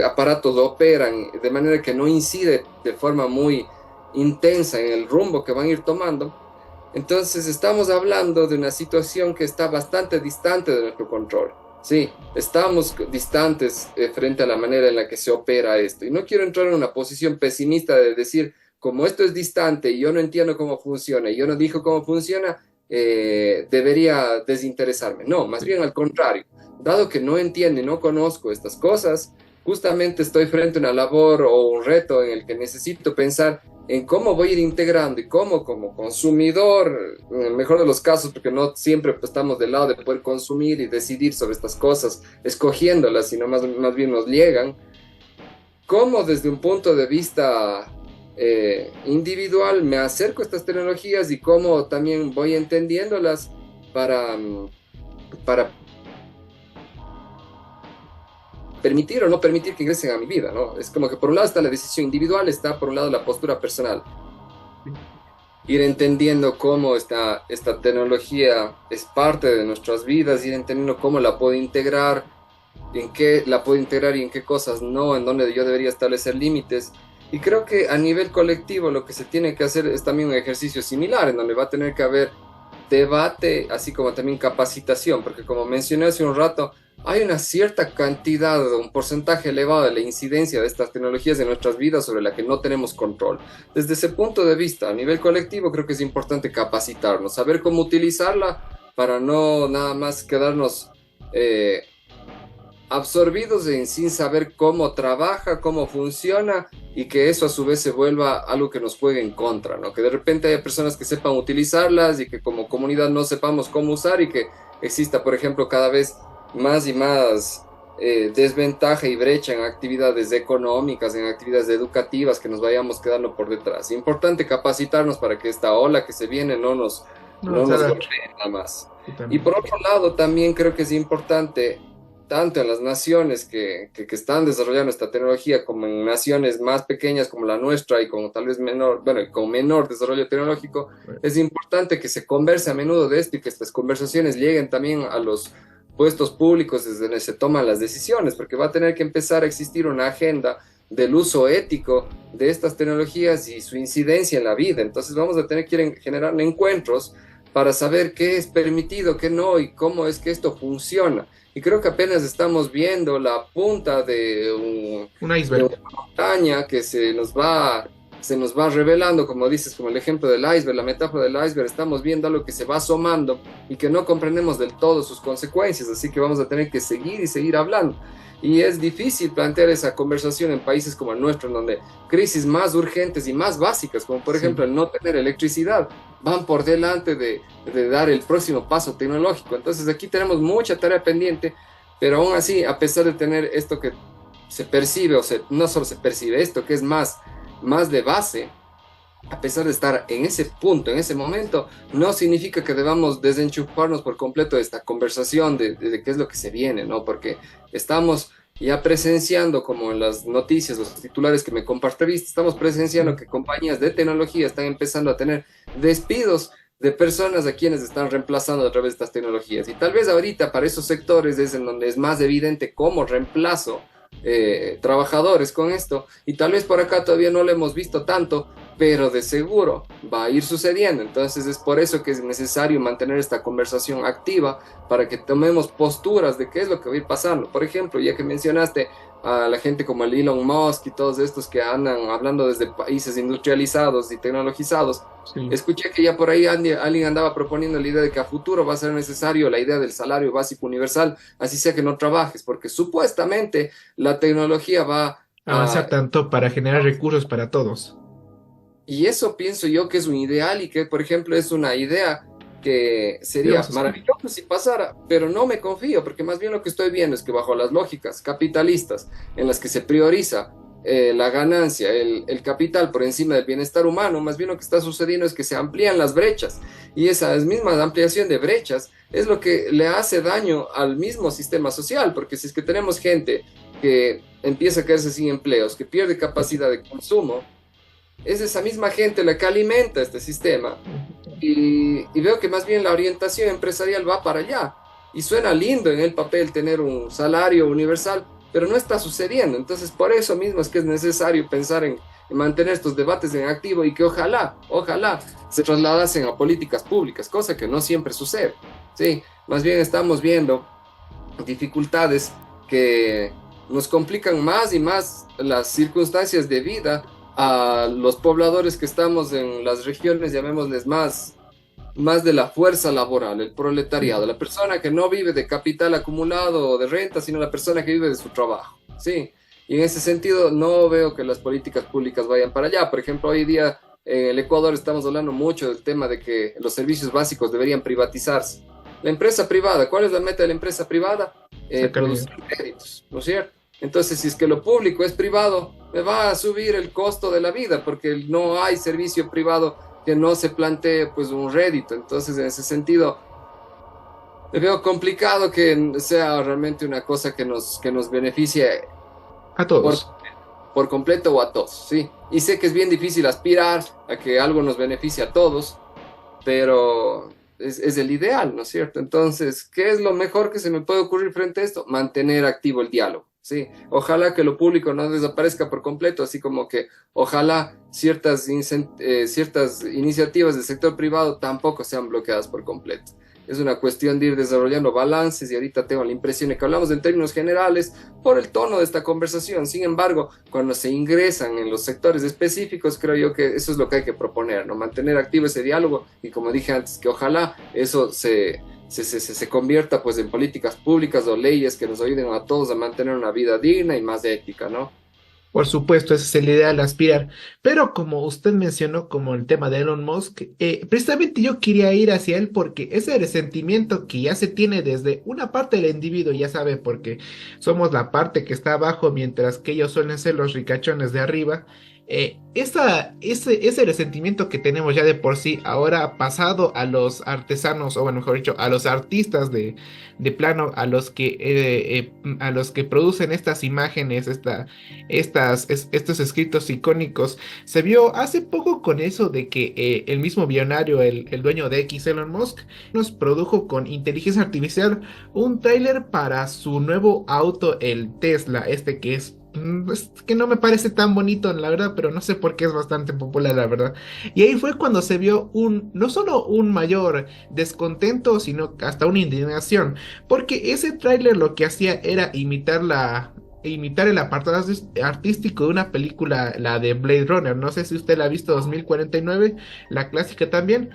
aparatos operan, de manera que no incide de forma muy intensa en el rumbo que van a ir tomando. Entonces estamos hablando de una situación que está bastante distante de nuestro control. Sí, estamos distantes frente a la manera en la que se opera esto. Y no quiero entrar en una posición pesimista de decir, como esto es distante y yo no entiendo cómo funciona y yo no digo cómo funciona, debería desinteresarme. No, más bien al contrario, dado que no entiendo y no conozco estas cosas, justamente estoy frente a una labor o un reto en el que necesito pensar en cómo voy a ir integrando y cómo como consumidor, en el mejor de los casos, porque no siempre estamos del lado de poder consumir y decidir sobre estas cosas, escogiéndolas, sino más bien nos llegan, cómo desde un punto de vista individual me acerco a estas tecnologías y cómo también voy entendiéndolas para permitir o no permitir que ingresen a mi vida, ¿no? Es como que por un lado está la decisión individual, está por un lado la postura personal. Ir entendiendo cómo esta tecnología es parte de nuestras vidas, ir entendiendo cómo la puedo integrar, en qué la puedo integrar y en qué cosas no, en dónde yo debería establecer límites. Y creo que a nivel colectivo lo que se tiene que hacer es también un ejercicio similar, en donde va a tener que haber debate, así como también capacitación, porque como mencioné hace un rato, hay una cierta cantidad, un porcentaje elevado de la incidencia de estas tecnologías en nuestras vidas sobre la que no tenemos control. Desde ese punto de vista, a nivel colectivo, creo que es importante capacitarnos, saber cómo utilizarla para no nada más quedarnos absorbidos sin saber cómo trabaja, cómo funciona y que eso a su vez se vuelva algo que nos juegue en contra, ¿no? Que de repente haya personas que sepan utilizarlas y que como comunidad no sepamos cómo usar y que exista, por ejemplo, cada vez más y más desventaja y brecha en actividades económicas, en actividades educativas que nos vayamos quedando por detrás. Importante capacitarnos para que esta ola que se viene no nos golpee nada más. Y por otro lado, también creo que es importante tanto en las naciones que están desarrollando esta tecnología como en naciones más pequeñas como la nuestra y con tal vez menor, bueno, con menor desarrollo tecnológico, es importante que se converse a menudo de esto y que estas conversaciones lleguen también a los puestos públicos desde donde se toman las decisiones, porque va a tener que empezar a existir una agenda del uso ético de estas tecnologías y su incidencia en la vida. Entonces vamos a tener que generar encuentros para saber qué es permitido, qué no y cómo es que esto funciona. Y creo que apenas estamos viendo la punta de un iceberg, de una montaña que se nos va revelando, como dices, como el ejemplo del iceberg, la metáfora del iceberg, estamos viendo algo que se va asomando y que no comprendemos del todo sus consecuencias, así que vamos a tener que seguir y seguir hablando. Y es difícil plantear esa conversación en países como el nuestro, en donde crisis más urgentes y más básicas, como por ejemplo el no tener electricidad, van por delante de dar el próximo paso tecnológico. Entonces aquí tenemos mucha tarea pendiente, pero aún así, a pesar de tener esto que se percibe, no solo se percibe, esto que es más de base, a pesar de estar en ese punto, en ese momento, no significa que debamos desenchufarnos por completo de esta conversación de qué es lo que se viene, ¿no? Porque estamos ya presenciando, como en las noticias, los titulares que me compartiste, estamos presenciando que compañías de tecnología están empezando a tener despidos de personas a quienes están reemplazando a través de estas tecnologías. Y tal vez ahorita para esos sectores es en donde es más evidente cómo reemplazo trabajadores con esto, y tal vez por acá todavía no lo hemos visto tanto, pero de seguro va a ir sucediendo. Entonces es por eso que es necesario mantener esta conversación activa para que tomemos posturas de qué es lo que va a ir pasando. Por ejemplo, ya que mencionaste a la gente como el Elon Musk y todos estos que andan hablando desde países industrializados y tecnologizados, sí. Escuché que ya por ahí alguien andaba proponiendo la idea de que a futuro va a ser necesario la idea del salario básico universal, así sea que no trabajes, porque supuestamente la tecnología va a avanzar tanto para generar recursos para todos. Y eso pienso yo que es un ideal y que, por ejemplo, es una idea que sería maravilloso si pasara, pero no me confío, porque más bien lo que estoy viendo es que bajo las lógicas capitalistas en las que se prioriza la ganancia, el capital por encima del bienestar humano, más bien lo que está sucediendo es que se amplían las brechas, y esa misma ampliación de brechas es lo que le hace daño al mismo sistema social, porque si es que tenemos gente que empieza a quedarse sin empleos, que pierde capacidad de consumo, es esa misma gente la que alimenta este sistema. Y veo que más bien la orientación empresarial va para allá. Y suena lindo en el papel tener un salario universal, pero no está sucediendo. Entonces, por eso mismo es que es necesario pensar en mantener estos debates en activo y que ojalá se trasladasen a políticas públicas, cosa que no siempre sucede. Sí, más bien estamos viendo dificultades que nos complican más y más las circunstancias de vida a los pobladores que estamos en las regiones, llamémosles más de la fuerza laboral, el proletariado, la persona que no vive de capital acumulado o de renta, sino la persona que vive de su trabajo, ¿sí? Y en ese sentido no veo que las políticas públicas vayan para allá. Por ejemplo, hoy día en el Ecuador estamos hablando mucho del tema de que los servicios básicos deberían privatizarse. La empresa privada, ¿cuál es la meta de la empresa privada? Sacar dinero. Producir créditos, ¿no es cierto? Entonces, si es que lo público es privado, me va a subir el costo de la vida porque no hay servicio privado que no se plantee pues un rédito. Entonces, en ese sentido, veo complicado que sea realmente una cosa que nos beneficie A por, todos. por completo o a todos, ¿sí? Y sé que es bien difícil aspirar a que algo nos beneficie a todos, pero es el ideal, ¿no es cierto? Entonces, ¿qué es lo mejor que se me puede ocurrir frente a esto? Mantener activo el diálogo, ¿sí? Ojalá que lo público no desaparezca por completo, así como que ojalá ciertas iniciativas del sector privado tampoco sean bloqueadas por completo. Es una cuestión de ir desarrollando balances y ahorita tengo la impresión de que hablamos en términos generales por el tono de esta conversación. Sin embargo, cuando se ingresan en los sectores específicos, creo yo que eso es lo que hay que proponer, ¿no? Mantener activo ese diálogo y como dije antes, que ojalá eso se convierta pues en políticas públicas o leyes que nos ayuden a todos a mantener una vida digna y más ética, ¿no? Por supuesto, ese es el ideal aspirar. Pero como usted mencionó, como el tema de Elon Musk, precisamente yo quería ir hacia él porque ese resentimiento que ya se tiene desde una parte del individuo, ya sabe, porque somos la parte que está abajo, mientras que ellos suelen ser los ricachones de arriba. Ese resentimiento que tenemos ya de por sí, ahora pasado a los artesanos, o bueno, mejor dicho, a los artistas de plano, a los que producen estas imágenes, estos escritos icónicos. Se vio hace poco con eso de que el mismo billonario, el dueño de X, Elon Musk, nos produjo con inteligencia artificial un tráiler para su nuevo auto, el Tesla, es que no me parece tan bonito, la verdad, pero no sé por qué es bastante popular, la verdad. Y ahí fue cuando se vio no solo un mayor descontento, sino hasta una indignación, porque ese tráiler lo que hacía era imitar el apartado artístico de una película, la de Blade Runner. No sé si usted la ha visto, 2049, la clásica también.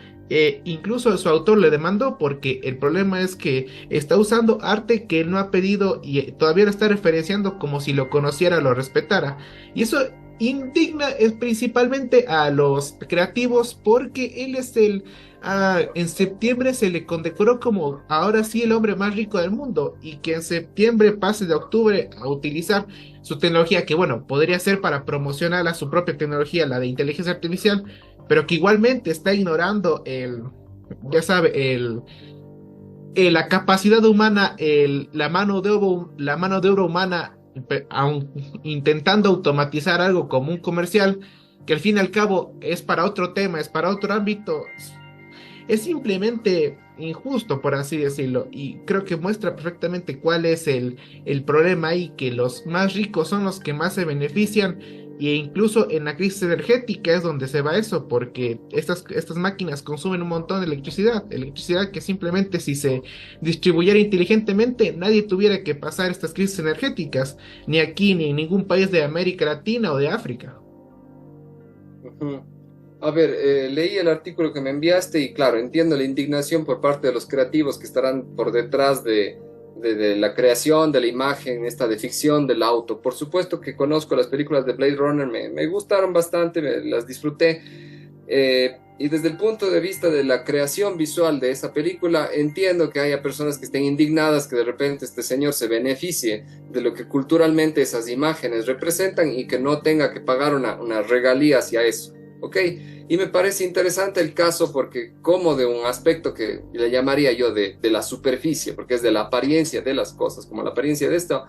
Incluso su autor le demandó porque el problema es que está usando arte que él no ha pedido y todavía lo está referenciando como si lo conociera, lo respetara. Y eso indigna principalmente a los creativos porque él es en septiembre se le condecoró como ahora sí el hombre más rico del mundo y que en septiembre pase de octubre a utilizar su tecnología, que bueno, podría ser para promocionar a su propia tecnología, la de inteligencia artificial, pero que igualmente está ignorando ya sabe, la capacidad humana, la mano de obra humana, intentando automatizar algo como un comercial, que al fin y al cabo es para otro tema, es para otro ámbito, es simplemente injusto, por así decirlo, y creo que muestra perfectamente cuál es el problema ahí, que los más ricos son los que más se benefician, e incluso en la crisis energética es donde se va eso, porque estas máquinas consumen un montón de electricidad que simplemente si se distribuyera inteligentemente, nadie tuviera que pasar estas crisis energéticas, ni aquí, ni en ningún país de América Latina o de África. Ujú. A ver, leí el artículo que me enviaste y claro, entiendo la indignación por parte de los creativos que estarán por detrás de la creación de la imagen, esta de ficción del auto. Por supuesto que conozco las películas de Blade Runner, me gustaron bastante, las disfruté. Y desde el punto de vista de la creación visual de esa película, entiendo que haya personas que estén indignadas que de repente este señor se beneficie de lo que culturalmente esas imágenes representan y que no tenga que pagar una regalía hacia eso. ¿Ok? Y me parece interesante el caso porque como de un aspecto que le llamaría yo de la superficie, porque es de la apariencia de las cosas, como la apariencia de esto,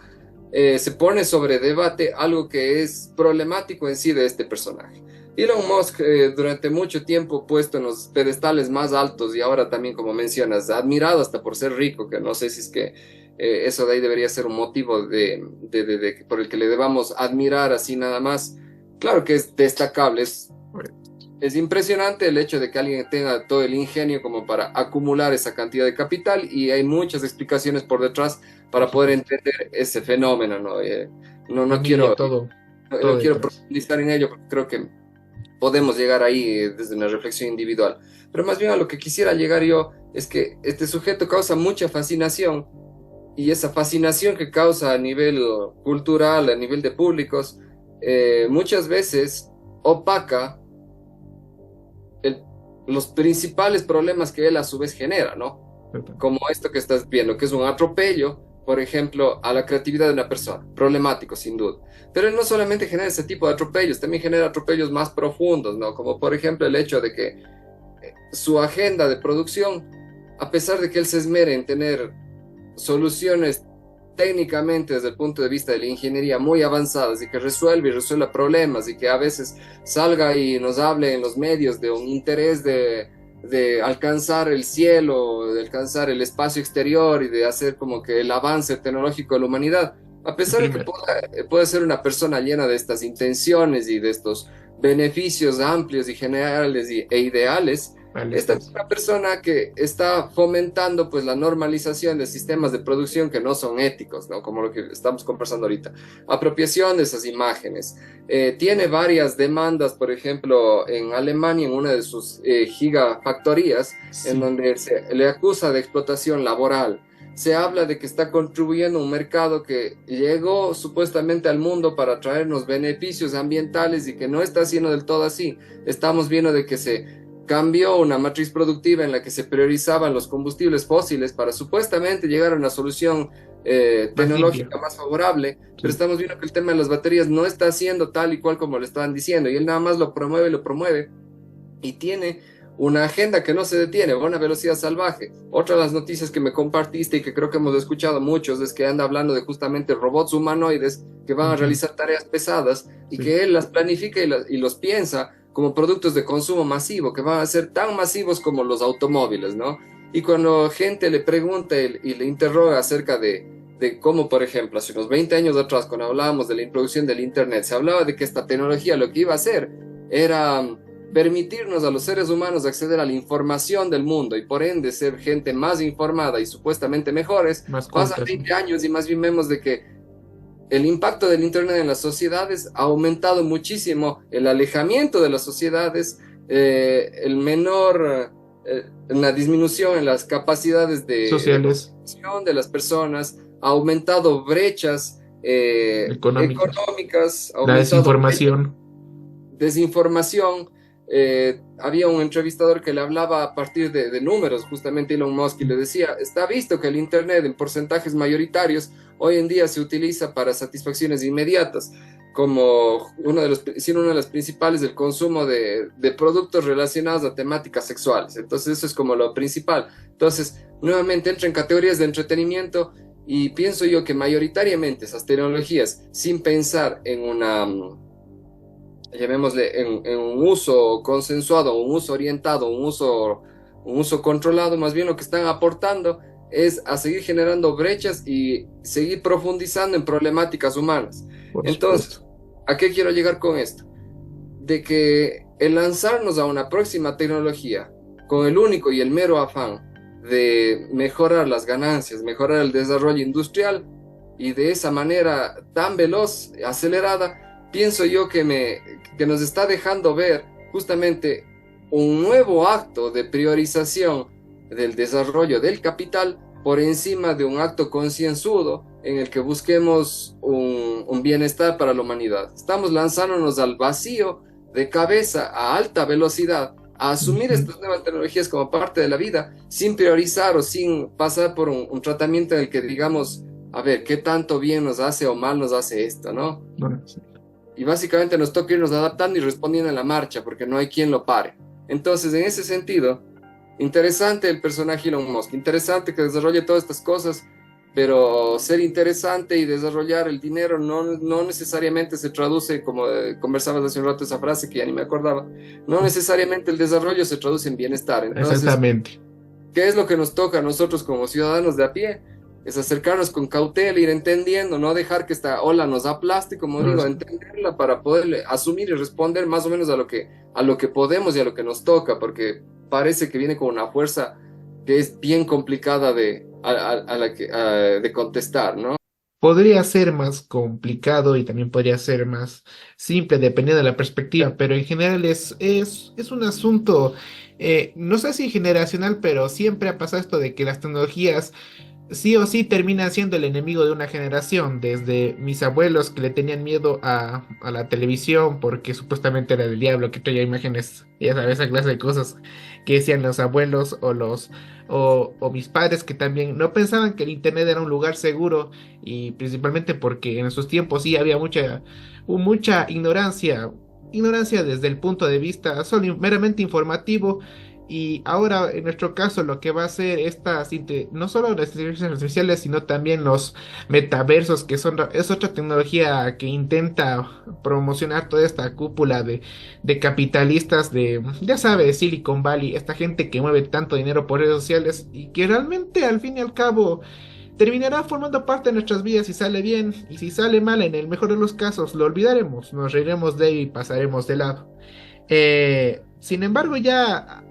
se pone sobre debate algo que es problemático en sí de este personaje. Elon Musk, durante mucho tiempo puesto en los pedestales más altos y ahora también, como mencionas, admirado hasta por ser rico, que no sé si es que eso de ahí debería ser un motivo por el que le debamos admirar así nada más. Claro que es destacable, es impresionante el hecho de que alguien tenga todo el ingenio como para acumular esa cantidad de capital y hay muchas explicaciones por detrás para poder entender ese fenómeno, ¿no? No Familia, quiero todo. no todo quiero detrás. profundizar en ello porque creo que podemos llegar ahí desde una reflexión individual. Pero más bien a lo que quisiera llegar yo es que este sujeto causa mucha fascinación y esa fascinación que causa a nivel cultural, a nivel de públicos, muchas veces opaca el- los principales problemas que él a su vez genera, ¿no? Como esto que estás viendo, que es un atropello, por ejemplo, a la creatividad de una persona, problemático sin duda. Pero él no solamente genera ese tipo de atropellos, también genera atropellos más profundos, ¿no? Como por ejemplo el hecho de que su agenda de producción, a pesar de que él se esmere en tener soluciones técnicamente desde el punto de vista de la ingeniería muy avanzadas y que resuelve y resuelva problemas y que a veces salga y nos hable en los medios de un interés de alcanzar el cielo, de alcanzar el espacio exterior y de hacer como que el avance tecnológico de la humanidad, a El pesar de que primero. puede ser una persona llena de estas intenciones y de estos beneficios amplios y generales e ideales, Vale, esta es estás. una persona que está fomentando pues la normalización de sistemas de producción que no son éticos, ¿no? Como lo que estamos conversando ahorita. Apropiación de esas imágenes. Tiene varias demandas, por ejemplo, en Alemania, en una de sus gigafactorías, en Sí, donde se le acusa de explotación laboral. Se habla de que está contribuyendo a un mercado que llegó supuestamente al mundo para traernos beneficios ambientales y que no está siendo del todo así. Estamos viendo de que se cambió una matriz productiva en la que se priorizaban los combustibles fósiles para supuestamente llegar a una solución más limpio. tecnológica más favorable, pero Sí. estamos viendo que el tema de las baterías no está siendo tal y cual como le estaban diciendo, y él nada más lo promueve, y tiene una agenda que no se detiene, va a una velocidad salvaje. Otra de las noticias que me compartiste y que creo que hemos escuchado muchos es que anda hablando de justamente robots humanoides que van a Ujú, realizar tareas pesadas y sí. que él las planifica y los piensa como productos de consumo masivo, que van a ser tan masivos como los automóviles, ¿no? Y cuando gente le pregunta y le interroga acerca de cómo, por ejemplo, hace unos 20 años atrás, cuando hablábamos de la introducción del Internet, se hablaba de que esta tecnología lo que iba a hacer era permitirnos a los seres humanos acceder a la información del mundo y por ende ser gente más informada y supuestamente mejores, Más pasan cultas, ¿no? 20 años y más bien vemos de que el impacto del Internet en las sociedades ha aumentado muchísimo, el alejamiento de las sociedades, el menor, una disminución en las capacidades de Sociales, comunicación de las personas, ha aumentado brechas económicos. económicas, ha La aumentado desinformación. desinformación. Había un entrevistador que le hablaba a partir de números, justamente Elon Musk, y le decía, está visto que el Internet en porcentajes mayoritarios hoy en día se utiliza para satisfacciones inmediatas, como siendo una de las principales del consumo de productos relacionados a temáticas sexuales. Entonces eso es como lo principal. Entonces, nuevamente entra en categorías de entretenimiento y pienso yo que mayoritariamente esas tecnologías, sin pensar en una llamémosle, en un uso consensuado, un uso orientado, un uso controlado, más bien lo que están aportando es a seguir generando brechas y seguir profundizando en problemáticas humanas. Por supuesto. Entonces, ¿a qué quiero llegar con esto? De que el lanzarnos a una próxima tecnología con el único y el mero afán de mejorar las ganancias, mejorar el desarrollo industrial y de esa manera tan veloz, acelerada, pienso yo que nos está dejando ver justamente un nuevo acto de priorización del desarrollo del capital por encima de un acto concienzudo en el que busquemos un bienestar para la humanidad. Estamos lanzándonos al vacío de cabeza a alta velocidad a asumir Ujú. estas nuevas tecnologías como parte de la vida sin priorizar o sin pasar por un tratamiento en el que digamos, a ver, ¿qué tanto bien nos hace o mal nos hace esto, no? Bueno, sí. Y básicamente nos toca irnos adaptando y respondiendo en la marcha porque no hay quien lo pare. Entonces, en ese sentido, interesante el personaje Elon Musk, interesante que desarrolle todas estas cosas, pero ser interesante y desarrollar el dinero no necesariamente se traduce, como conversabas hace un rato esa frase que ya ni me acordaba, no necesariamente el desarrollo se traduce en bienestar. Entonces, Exactamente. ¿qué es lo que nos toca a nosotros como ciudadanos de a pie? Es acercarnos con cautela, ir entendiendo, no dejar que esta ola nos aplaste, como No, digo, entenderla para poder asumir y responder más o menos a lo que podemos y a lo que nos toca, porque parece que viene con una fuerza que es bien complicada de contestar, ¿no? podría ser más complicado y también podría ser más simple dependiendo de la perspectiva, pero en general es un asunto, no sé si generacional, pero siempre ha pasado esto de que las tecnologías sí o sí termina siendo el enemigo de una generación, desde mis abuelos que le tenían miedo a la televisión porque supuestamente era del diablo, que traía imágenes, ya sabes, esa clase de cosas que decían los abuelos o mis padres que también no pensaban que el internet era un lugar seguro y principalmente porque en esos tiempos sí había mucha ignorancia desde el punto de vista solo meramente informativo y ahora, en nuestro caso, lo que va a hacer no solo las inteligencias artificiales, sino también los metaversos, es otra tecnología que intenta promocionar toda esta cúpula de capitalistas ya sabes, Silicon Valley, esta gente que mueve tanto dinero por redes sociales y que realmente, al fin y al cabo, terminará formando parte de nuestras vidas si sale bien, y si sale mal, en el mejor de los casos, lo olvidaremos, nos reiremos de él y pasaremos de lado. Sin embargo, ya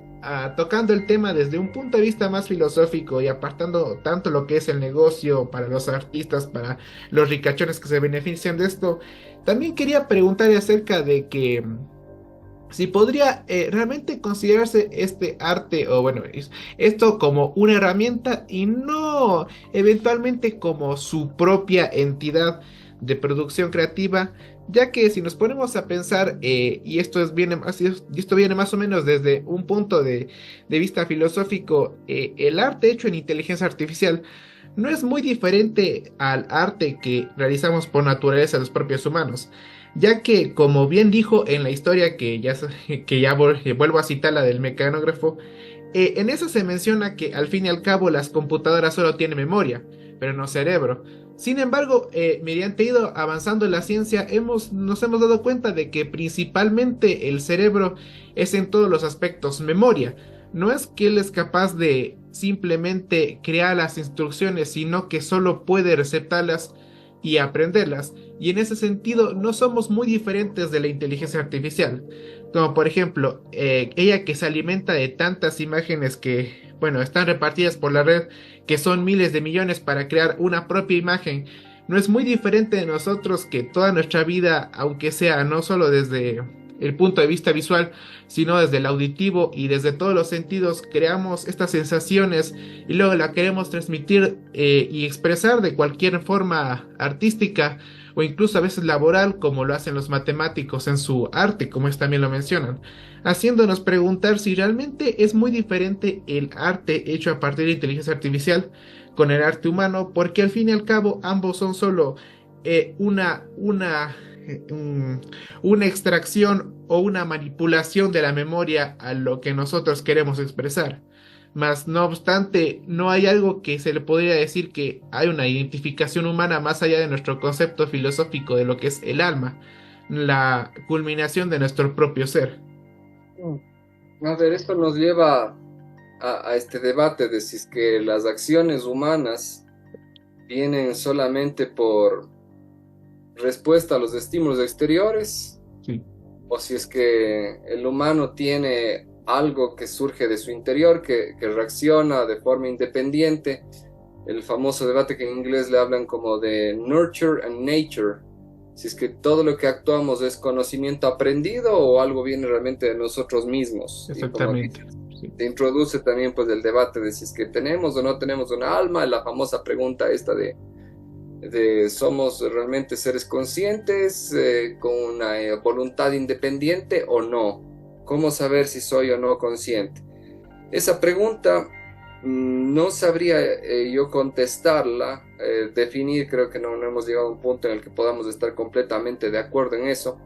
tocando el tema desde un punto de vista más filosófico y apartando tanto lo que es el negocio para los artistas, para los ricachones que se benefician de esto, también quería preguntar acerca de que si podría realmente considerarse este arte, o bueno, esto como una herramienta y no eventualmente como su propia entidad de producción creativa, ya que si nos ponemos a pensar, y esto viene más o menos desde un punto de vista filosófico, el arte hecho en inteligencia artificial no es muy diferente al arte que realizamos por naturaleza los propios humanos, ya que, como bien dijo en la historia que vuelvo a citar, la del mecanógrafo, en eso se menciona que al fin y al cabo las computadoras solo tienen memoria, pero no cerebro. Sin embargo, mediante ido avanzando en la ciencia, nos hemos dado cuenta de que principalmente el cerebro es en todos los aspectos memoria. No es que él es capaz de simplemente crear las instrucciones, sino que solo puede receptarlas y aprenderlas. Y en ese sentido no somos muy diferentes de la inteligencia artificial. Como por ejemplo, ella que se alimenta de tantas imágenes que, bueno, están repartidas por la red, que son miles de millones para crear una propia imagen. No es muy diferente de nosotros que toda nuestra vida, aunque sea no solo desde el punto de vista visual, sino desde el auditivo y desde todos los sentidos, creamos estas sensaciones y luego la queremos transmitir y expresar de cualquier forma artística o incluso a veces laboral, como lo hacen los matemáticos en su arte, como es también lo mencionan, haciéndonos preguntar si realmente es muy diferente el arte hecho a partir de inteligencia artificial con el arte humano, porque al fin y al cabo ambos son solo eh, una, una, un- una extracción o una manipulación de la memoria a lo que nosotros queremos expresar. Mas, no obstante, no hay algo que se le podría decir que hay una identificación humana más allá de nuestro concepto filosófico de lo que es el alma, la culminación de nuestro propio ser. A ver, esto nos lleva a este debate de si es que las acciones humanas vienen solamente por respuesta a los estímulos exteriores Sí, o si es que el humano tiene algo que surge de su interior, que reacciona de forma independiente. El famoso debate que en inglés le hablan como de nurture and nature. Si es que todo lo que actuamos es conocimiento aprendido o algo viene realmente de nosotros mismos. Y como exactamente. dices, Sí, te introduce también pues el debate de si es que tenemos o no tenemos una alma, la famosa pregunta esta de somos realmente seres conscientes con una voluntad independiente o no. ¿Cómo saber si soy o no consciente? Esa pregunta no sabría yo contestarla, definir, creo que no hemos llegado a un punto en el que podamos estar completamente de acuerdo en eso,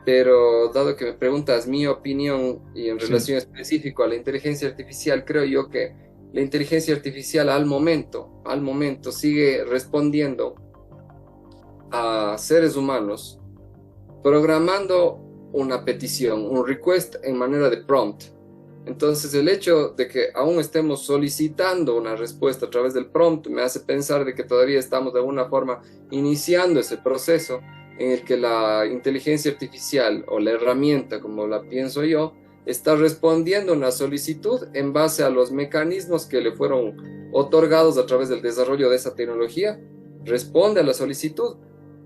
pero dado que me preguntas mi opinión y en sí, relación específico a la inteligencia artificial, creo yo que la inteligencia artificial al momento sigue respondiendo a seres humanos programando una petición, un request en manera de prompt. Entonces el hecho de que aún estemos solicitando una respuesta a través del prompt me hace pensar de que todavía estamos de alguna forma iniciando ese proceso en el que la inteligencia artificial o la herramienta, como la pienso yo, está respondiendo a una solicitud en base a los mecanismos que le fueron otorgados a través del desarrollo de esa tecnología responde a la solicitud,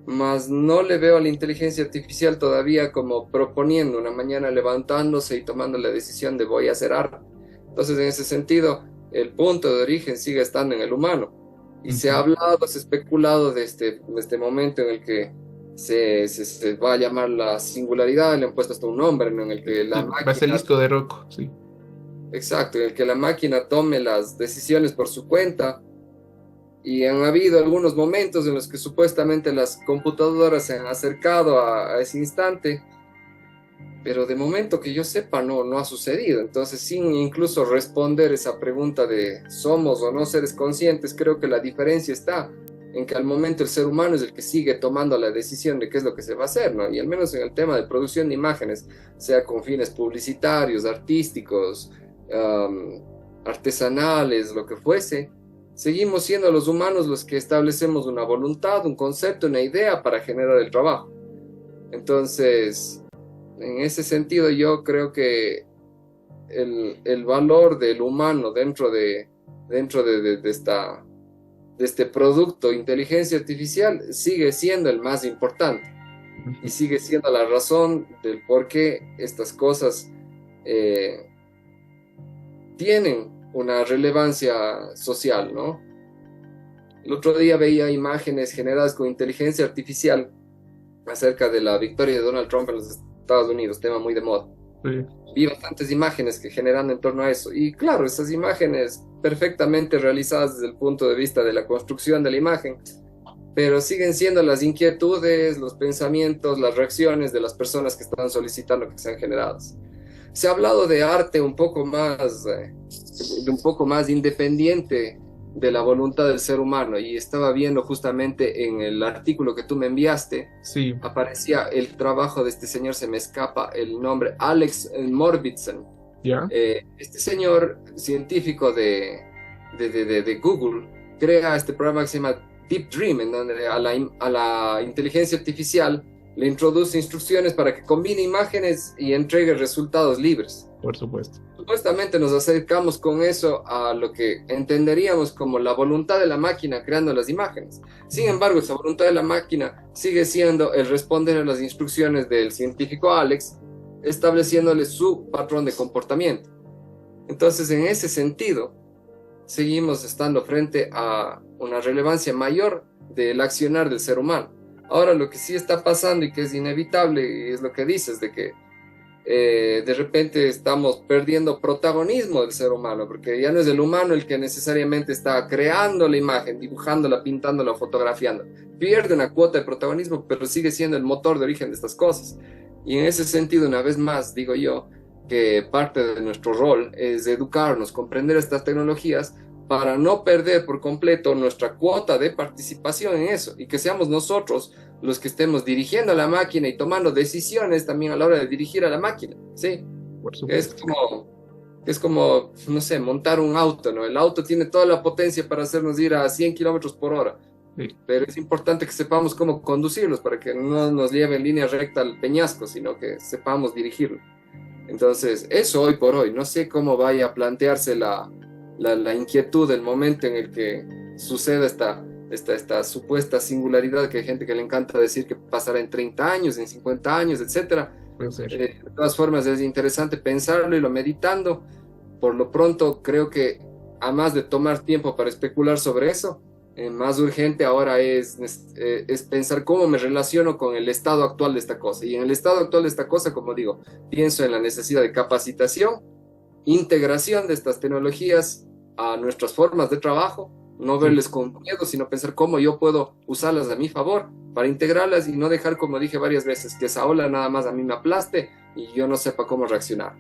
mas no le veo a la inteligencia artificial todavía como proponiendo una mañana levantándose y tomando la decisión de voy a hacer arte. Entonces, en ese sentido, el punto de origen sigue estando en el humano. Y se ha hablado, se ha especulado de este momento en el que se va a llamar la singularidad, le han puesto hasta un nombre, ¿no? En el que la máquina... Basilisco de Rocco, sí. Exacto, en el que la máquina tome las decisiones por su cuenta. Y han habido algunos momentos en los que supuestamente las computadoras se han acercado a ese instante, pero de momento que yo sepa no ha sucedido. Entonces, sin incluso responder esa pregunta de somos o no seres conscientes, creo que la diferencia está en que al momento el ser humano es el que sigue tomando la decisión de qué es lo que se va a hacer, ¿no? Y al menos en el tema de producción de imágenes, sea con fines publicitarios, artísticos, artesanales, lo que fuese, seguimos siendo los humanos los que establecemos una voluntad, un concepto, una idea para generar el trabajo. Entonces, en ese sentido, yo creo que el valor del humano dentro de este producto, inteligencia artificial, sigue siendo el más importante y sigue siendo la razón del por qué estas cosas tienen una relevancia social, ¿no? El otro día veía imágenes generadas con inteligencia artificial acerca de la victoria de Donald Trump en los Estados Unidos, tema muy de moda. Sí. Vi bastantes imágenes que generan en torno a eso. Y claro, esas imágenes perfectamente realizadas desde el punto de vista de la construcción de la imagen, pero siguen siendo las inquietudes, los pensamientos, las reacciones de las personas que están solicitando que sean generadas. Se ha hablado de arte un poco más independiente de la voluntad del ser humano, y estaba viendo justamente en el artículo que tú me enviaste, Sí. aparecía el trabajo de este señor, se me escapa el nombre, Alex Morbidson. ¿Ya? Este señor científico de Google crea este programa que se llama Deep Dream, en donde a la inteligencia artificial le introduce instrucciones para que combine imágenes y entregue resultados libres. Por supuesto. Supuestamente nos acercamos con eso a lo que entenderíamos como la voluntad de la máquina creando las imágenes. Sin embargo, esa voluntad de la máquina sigue siendo el responder a las instrucciones del científico Alex, estableciéndole su patrón de comportamiento. Entonces, en ese sentido, seguimos estando frente a una relevancia mayor del accionar del ser humano. Ahora, lo que sí está pasando y que es inevitable es lo que dices, de que de repente estamos perdiendo protagonismo del ser humano, porque ya no es el humano el que necesariamente está creando la imagen, dibujándola, pintándola, fotografiando. Pierde una cuota de protagonismo, pero sigue siendo el motor de origen de estas cosas. Y en ese sentido, una vez más, digo yo, que parte de nuestro rol es educarnos, comprender estas tecnologías para no perder por completo nuestra cuota de participación en eso, y que seamos nosotros los que estemos dirigiendo a la máquina y tomando decisiones también a la hora de dirigir a la máquina, ¿sí? Por supuesto. Es como, no sé, montar un auto, ¿no? El auto tiene toda la potencia para hacernos ir a 100 kilómetros por hora, Sí. pero es importante que sepamos cómo conducirlos para que no nos lleve en línea recta al peñasco, sino que sepamos dirigirlo. Entonces, eso hoy por hoy, no sé cómo vaya a plantearse la inquietud del momento en el que suceda esta supuesta singularidad, que hay gente que le encanta decir que pasará en 30 años, en 50 años, etc. Puede ser. De todas formas, es interesante pensarlo y lo meditando. Por lo pronto, creo que a más de tomar tiempo para especular sobre eso, más urgente ahora es pensar cómo me relaciono con el estado actual de esta cosa. Y en el estado actual de esta cosa, como digo, pienso en la necesidad de capacitación, integración de estas tecnologías a nuestras formas de trabajo, no verles con miedo, sino pensar cómo yo puedo usarlas a mi favor para integrarlas y no dejar, como dije varias veces, que esa ola nada más a mí me aplaste y yo no sepa cómo reaccionar.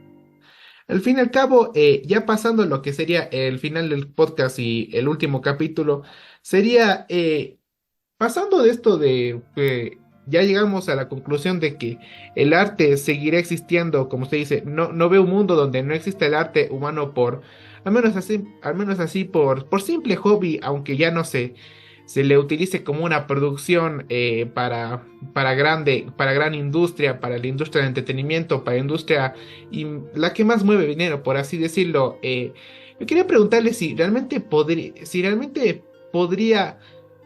Al fin y al cabo, ya pasando a lo que sería el final del podcast y el último capítulo, sería pasando de esto de que ya llegamos a la conclusión de que el arte seguirá existiendo, como usted dice, no veo un mundo donde no exista el arte humano al menos así por simple hobby, aunque ya no se le utilice como una producción para gran industria, para la industria del entretenimiento, para la industria y la que más mueve dinero, por así decirlo. Yo quería preguntarle si realmente podría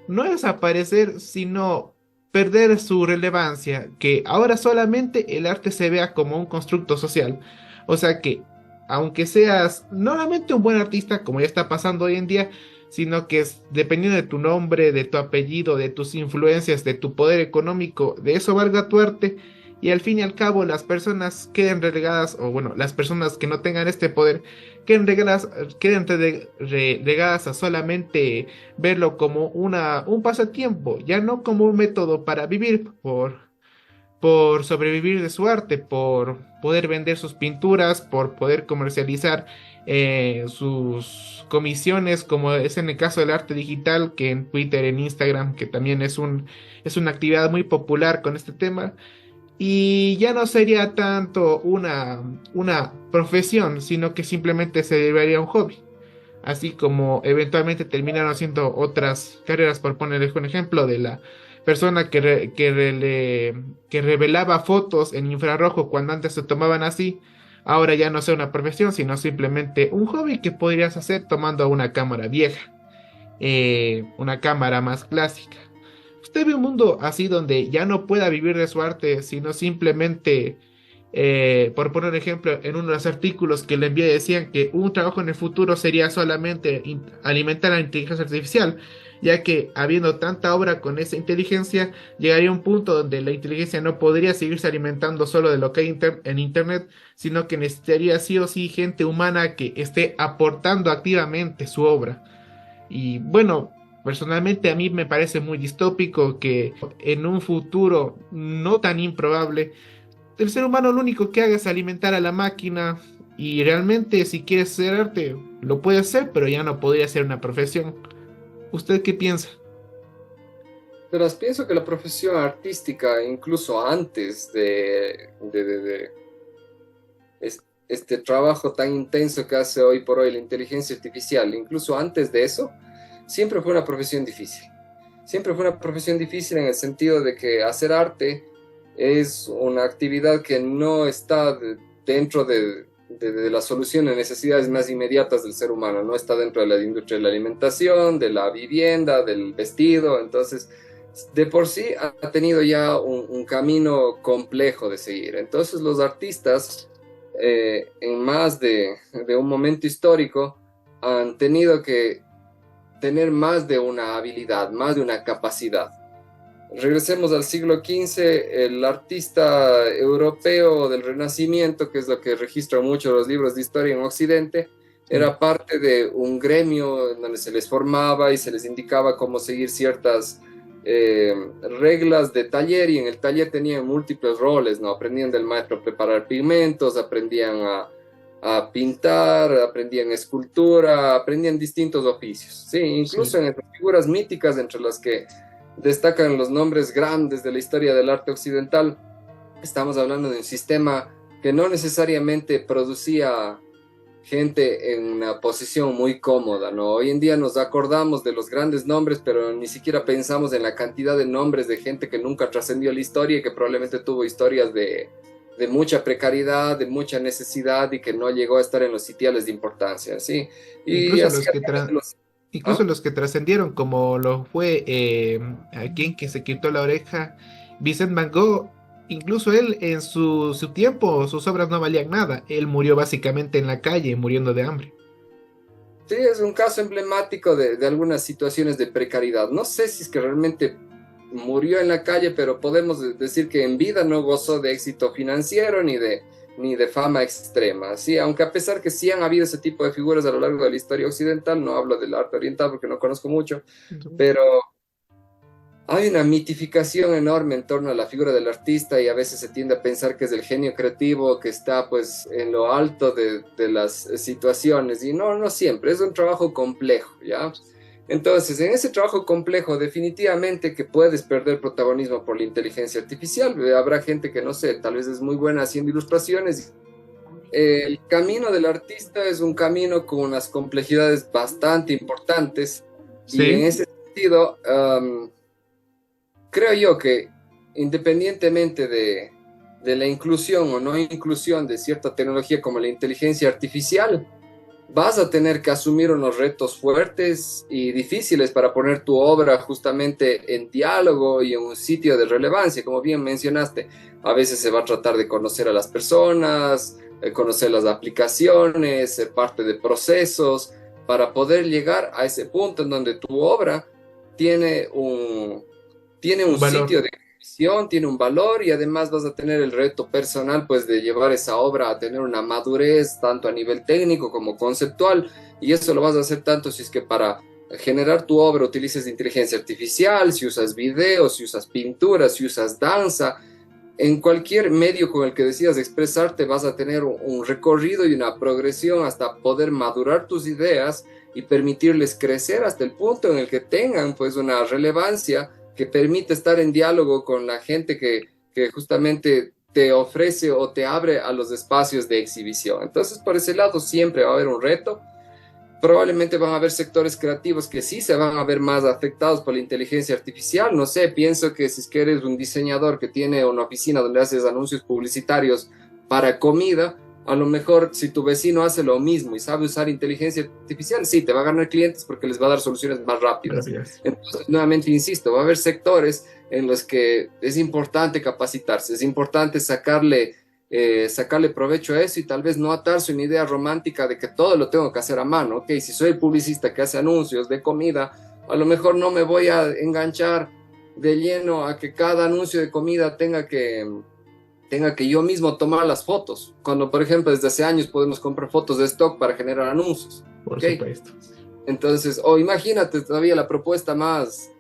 no desaparecer, sino perder su relevancia, que ahora solamente el arte se vea como un constructo social. O sea que, aunque seas no solamente un buen artista, como ya está pasando hoy en día, sino que es dependiendo de tu nombre, de tu apellido, de tus influencias, de tu poder económico, de eso valga tu arte. Y al fin y al cabo las personas queden relegadas, o bueno, las personas que no tengan este poder queden relegadas a solamente verlo como un pasatiempo, ya no como un método para vivir, por sobrevivir de su arte, por poder vender sus pinturas, por poder comercializar sus comisiones, como es en el caso del arte digital, que en Twitter, en Instagram, que también es una actividad muy popular con este tema. Y ya no sería tanto una profesión, sino que simplemente se debería un hobby. Así como eventualmente terminaron haciendo otras carreras, por ponerles un ejemplo, de la persona que revelaba fotos en infrarrojo cuando antes se tomaban así, ahora ya no sea una profesión, sino simplemente un hobby que podrías hacer tomando una cámara vieja, una cámara más clásica. ¿Usted ve un mundo así donde ya no pueda vivir de su arte, sino simplemente, por poner un ejemplo, en uno de los artículos que le envié decían que un trabajo en el futuro sería solamente alimentar a la inteligencia artificial, ya que habiendo tanta obra con esa inteligencia, llegaría un punto donde la inteligencia no podría seguirse alimentando solo de lo que hay en Internet, sino que necesitaría sí o sí gente humana que esté aportando activamente su obra? Y bueno, personalmente a mí me parece muy distópico que en un futuro no tan improbable, el ser humano lo único que haga es alimentar a la máquina y realmente si quiere hacer arte, lo puede hacer, pero ya no podría ser una profesión. ¿Usted qué piensa? Pero pienso que la profesión artística, incluso antes de este trabajo tan intenso que hace hoy por hoy la inteligencia artificial, incluso antes de eso, siempre fue una profesión difícil. Siempre fue una profesión difícil en el sentido de que hacer arte es una actividad que no está dentro de la solución de necesidades más inmediatas del ser humano, no está dentro de la industria de la alimentación, de la vivienda, del vestido, entonces de por sí ha tenido ya un camino complejo de seguir. Entonces los artistas, en más de un momento histórico, han tenido que tener más de una habilidad, más de una capacidad. Regresemos al siglo XV, el artista europeo del Renacimiento, que es lo que registran muchos los libros de historia en Occidente, Sí, era parte de un gremio en donde se les formaba y se les indicaba cómo seguir ciertas reglas de taller, y en el taller tenían múltiples roles, ¿no? Aprendían del maestro a preparar pigmentos, aprendían a pintar, aprendían escultura, aprendían distintos oficios, sí, incluso sí. en estas figuras míticas entre las que destacan los nombres grandes de la historia del arte occidental. Estamos hablando de un sistema que no necesariamente producía gente en una posición muy cómoda, ¿no? Hoy en día nos acordamos de los grandes nombres, pero ni siquiera pensamos en la cantidad de nombres de gente que nunca trascendió la historia y que probablemente tuvo historias de mucha precariedad, de mucha necesidad y que no llegó a estar en los sitiales de importancia, ¿sí? Y Incluso así los a que través de tra- los... incluso ¿Ah? los que trascendieron, como lo fue alguien que se quitó la oreja, Vincent Van Gogh, incluso él en su tiempo, sus obras no valían nada. Él murió básicamente en la calle, muriendo de hambre. Sí, es un caso emblemático de algunas situaciones de precariedad. No sé si es que realmente murió en la calle, pero podemos decir que en vida no gozó de éxito financiero ni de fama extrema. Sí, aunque a pesar que sí han habido ese tipo de figuras a lo largo de la historia occidental, no hablo del arte oriental porque no conozco mucho, pero hay una mitificación enorme en torno a la figura del artista y a veces se tiende a pensar que es el genio creativo que está pues en lo alto de las situaciones y no, no siempre, es un trabajo complejo, ¿ya? Entonces, en ese trabajo complejo definitivamente que puedes perder protagonismo por la inteligencia artificial. Habrá gente que no sé, tal vez es muy buena haciendo ilustraciones. El camino del artista es un camino con unas complejidades bastante importantes y en Sí, ese sentido... creo yo que independientemente de la inclusión o no inclusión de cierta tecnología como la inteligencia artificial, vas a tener que asumir unos retos fuertes y difíciles para poner tu obra justamente en diálogo y en un sitio de relevancia. Como bien mencionaste, a veces se va a tratar de conocer a las personas, conocer las aplicaciones, ser parte de procesos, para poder llegar a ese punto en donde tu obra tiene tiene Un un valor. sitio de exhibición, tiene un valor y además vas a tener el reto personal pues de llevar esa obra a tener una madurez tanto a nivel técnico como conceptual y eso lo vas a hacer tanto si es que para generar tu obra utilices inteligencia artificial, si usas videos, si usas pinturas, si usas danza, en cualquier medio con el que decidas expresarte vas a tener un recorrido y una progresión hasta poder madurar tus ideas y permitirles crecer hasta el punto en el que tengan pues una relevancia que permite estar en diálogo con la gente que justamente te ofrece o te abre a los espacios de exhibición. Entonces, por ese lado siempre va a haber un reto. Probablemente van a haber sectores creativos que sí se van a ver más afectados por la inteligencia artificial. No sé, pienso que si es que eres un diseñador que tiene una oficina donde haces anuncios publicitarios para comida, a lo mejor si tu vecino hace lo mismo y sabe usar inteligencia artificial, sí, te va a ganar clientes porque les va a dar soluciones más rápidas. Maravillas. Entonces, nuevamente insisto, va a haber sectores en los que es importante capacitarse, es importante sacarle provecho a eso y tal vez no atarse una idea romántica de que todo lo tengo que hacer a mano. Ok, si soy publicista que hace anuncios de comida, a lo mejor no me voy a enganchar de lleno a que cada anuncio de comida tenga que yo mismo tomar las fotos, cuando por ejemplo desde hace años podemos comprar fotos de stock para generar anuncios. Por Ok, supuesto. entonces, o imagínate todavía la propuesta más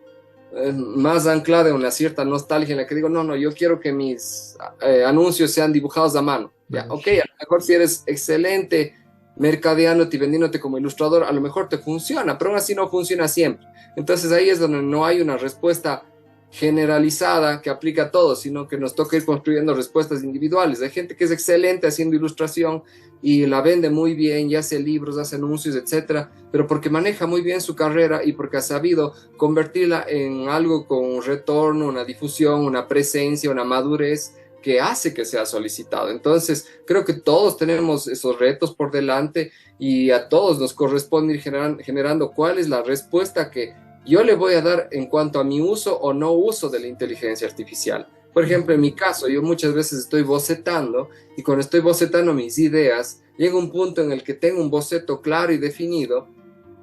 anclada en una cierta nostalgia en la que digo, no, no, yo quiero que mis anuncios sean dibujados a mano. Ya, Vale. ok, a lo mejor si eres excelente mercadeándote y vendiéndote como ilustrador, a lo mejor te funciona, pero aún así no funciona siempre. Entonces ahí es donde no hay una respuesta generalizada que aplica a todos, sino que nos toca ir construyendo respuestas individuales. Hay gente que es excelente haciendo ilustración y la vende muy bien, ya hace libros, hace anuncios, etcétera, pero porque maneja muy bien su carrera y porque ha sabido convertirla en algo con un retorno, una difusión, una presencia, una madurez que hace que sea solicitado. Entonces, creo que todos tenemos esos retos por delante y a todos nos corresponde ir generando cuál es la respuesta que yo le voy a dar en cuanto a mi uso o no uso de la inteligencia artificial. Por ejemplo, en mi caso, yo muchas veces estoy bocetando y cuando estoy bocetando mis ideas, llega un punto en el que tengo un boceto claro y definido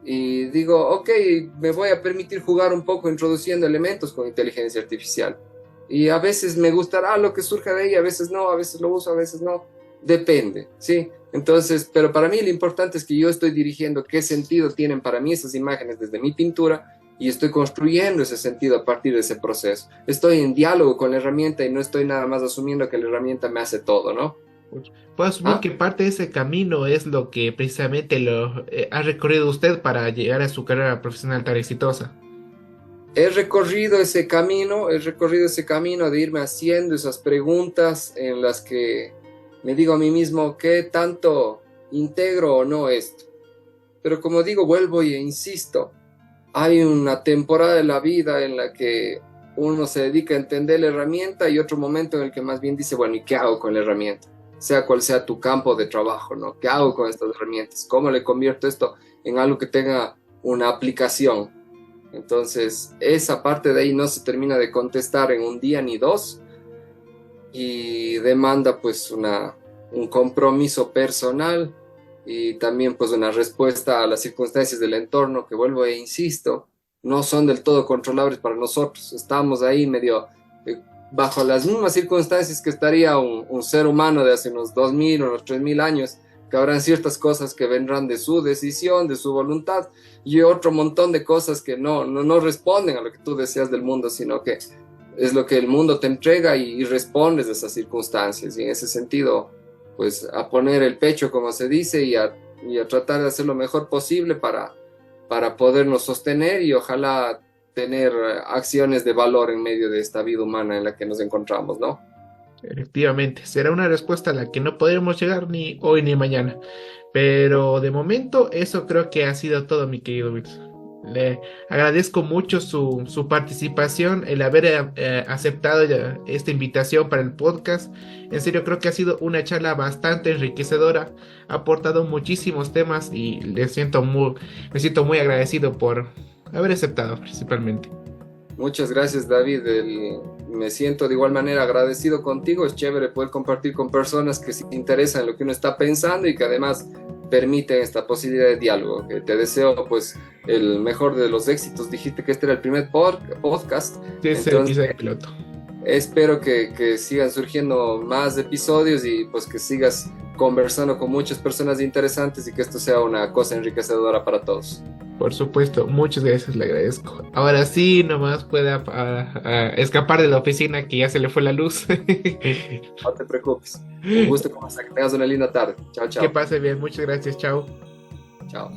y digo, ok, me voy a permitir jugar un poco introduciendo elementos con inteligencia artificial. Y a veces me gustará lo que surja de ahí, a veces no, a veces lo uso, a veces no. Depende, ¿sí? Entonces, pero para mí lo importante es que yo estoy dirigiendo qué sentido tienen para mí esas imágenes desde mi pintura y estoy construyendo ese sentido a partir de ese proceso. Estoy en diálogo con la herramienta y no estoy nada más asumiendo que la herramienta me hace todo, ¿no? Puedo asumir ¿Ah? que parte de ese camino es lo que precisamente lo ha recorrido usted para llegar a su carrera profesional tan exitosa. He recorrido ese camino de irme haciendo esas preguntas en las que me digo a mí mismo qué tanto integro o no esto. Pero como digo, vuelvo y insisto, hay una temporada de la vida en la que uno se dedica a entender la herramienta y otro momento en el que más bien dice, bueno, ¿y qué hago con la herramienta? Sea cual sea tu campo de trabajo, ¿no? ¿Qué hago con estas herramientas? ¿Cómo le convierto esto en algo que tenga una aplicación? Entonces, esa parte de ahí no se termina de contestar en un día ni dos y demanda pues un compromiso personal y también pues una respuesta a las circunstancias del entorno que vuelvo e insisto, no son del todo controlables para nosotros. Estamos ahí medio bajo las mismas circunstancias que estaría un ser humano de hace unos 2000 o unos 3000 años, que habrán ciertas cosas que vendrán de su decisión, de su voluntad, y otro montón de cosas que no responden a lo que tú deseas del mundo, sino que es lo que el mundo te entrega y respondes de esas circunstancias. Y en ese sentido, pues a poner el pecho, como se dice, y a tratar de hacer lo mejor posible para podernos sostener y ojalá tener acciones de valor en medio de esta vida humana en la que nos encontramos, ¿no? Efectivamente, será una respuesta a la que no podremos llegar ni hoy ni mañana. Pero de momento, eso creo que ha sido todo, mi querido Wilson. Le agradezco mucho su participación, el haber aceptado esta invitación para el podcast. En serio, creo que ha sido una charla bastante enriquecedora. Ha aportado muchísimos temas y me siento muy agradecido por haber aceptado principalmente. Muchas gracias, David. Me siento de igual manera agradecido contigo. Es chévere poder compartir con personas que se interesan en lo que uno está pensando y que además permiten esta posibilidad de diálogo. Que te deseo pues el mejor de los éxitos. Dijiste que este era el primer podcast, Es el entonces episodio piloto. espero que sigan surgiendo más episodios y pues que sigas conversando con muchas personas interesantes y que esto sea una cosa enriquecedora para todos. Por supuesto, muchas gracias, le agradezco. Ahora sí, nomás pueda escapar de la oficina que ya se le fue la luz. No te preocupes. Un gusto conversar. Que tengas una linda tarde. Chao, Que chao. pase bien, muchas gracias, chao. Chao.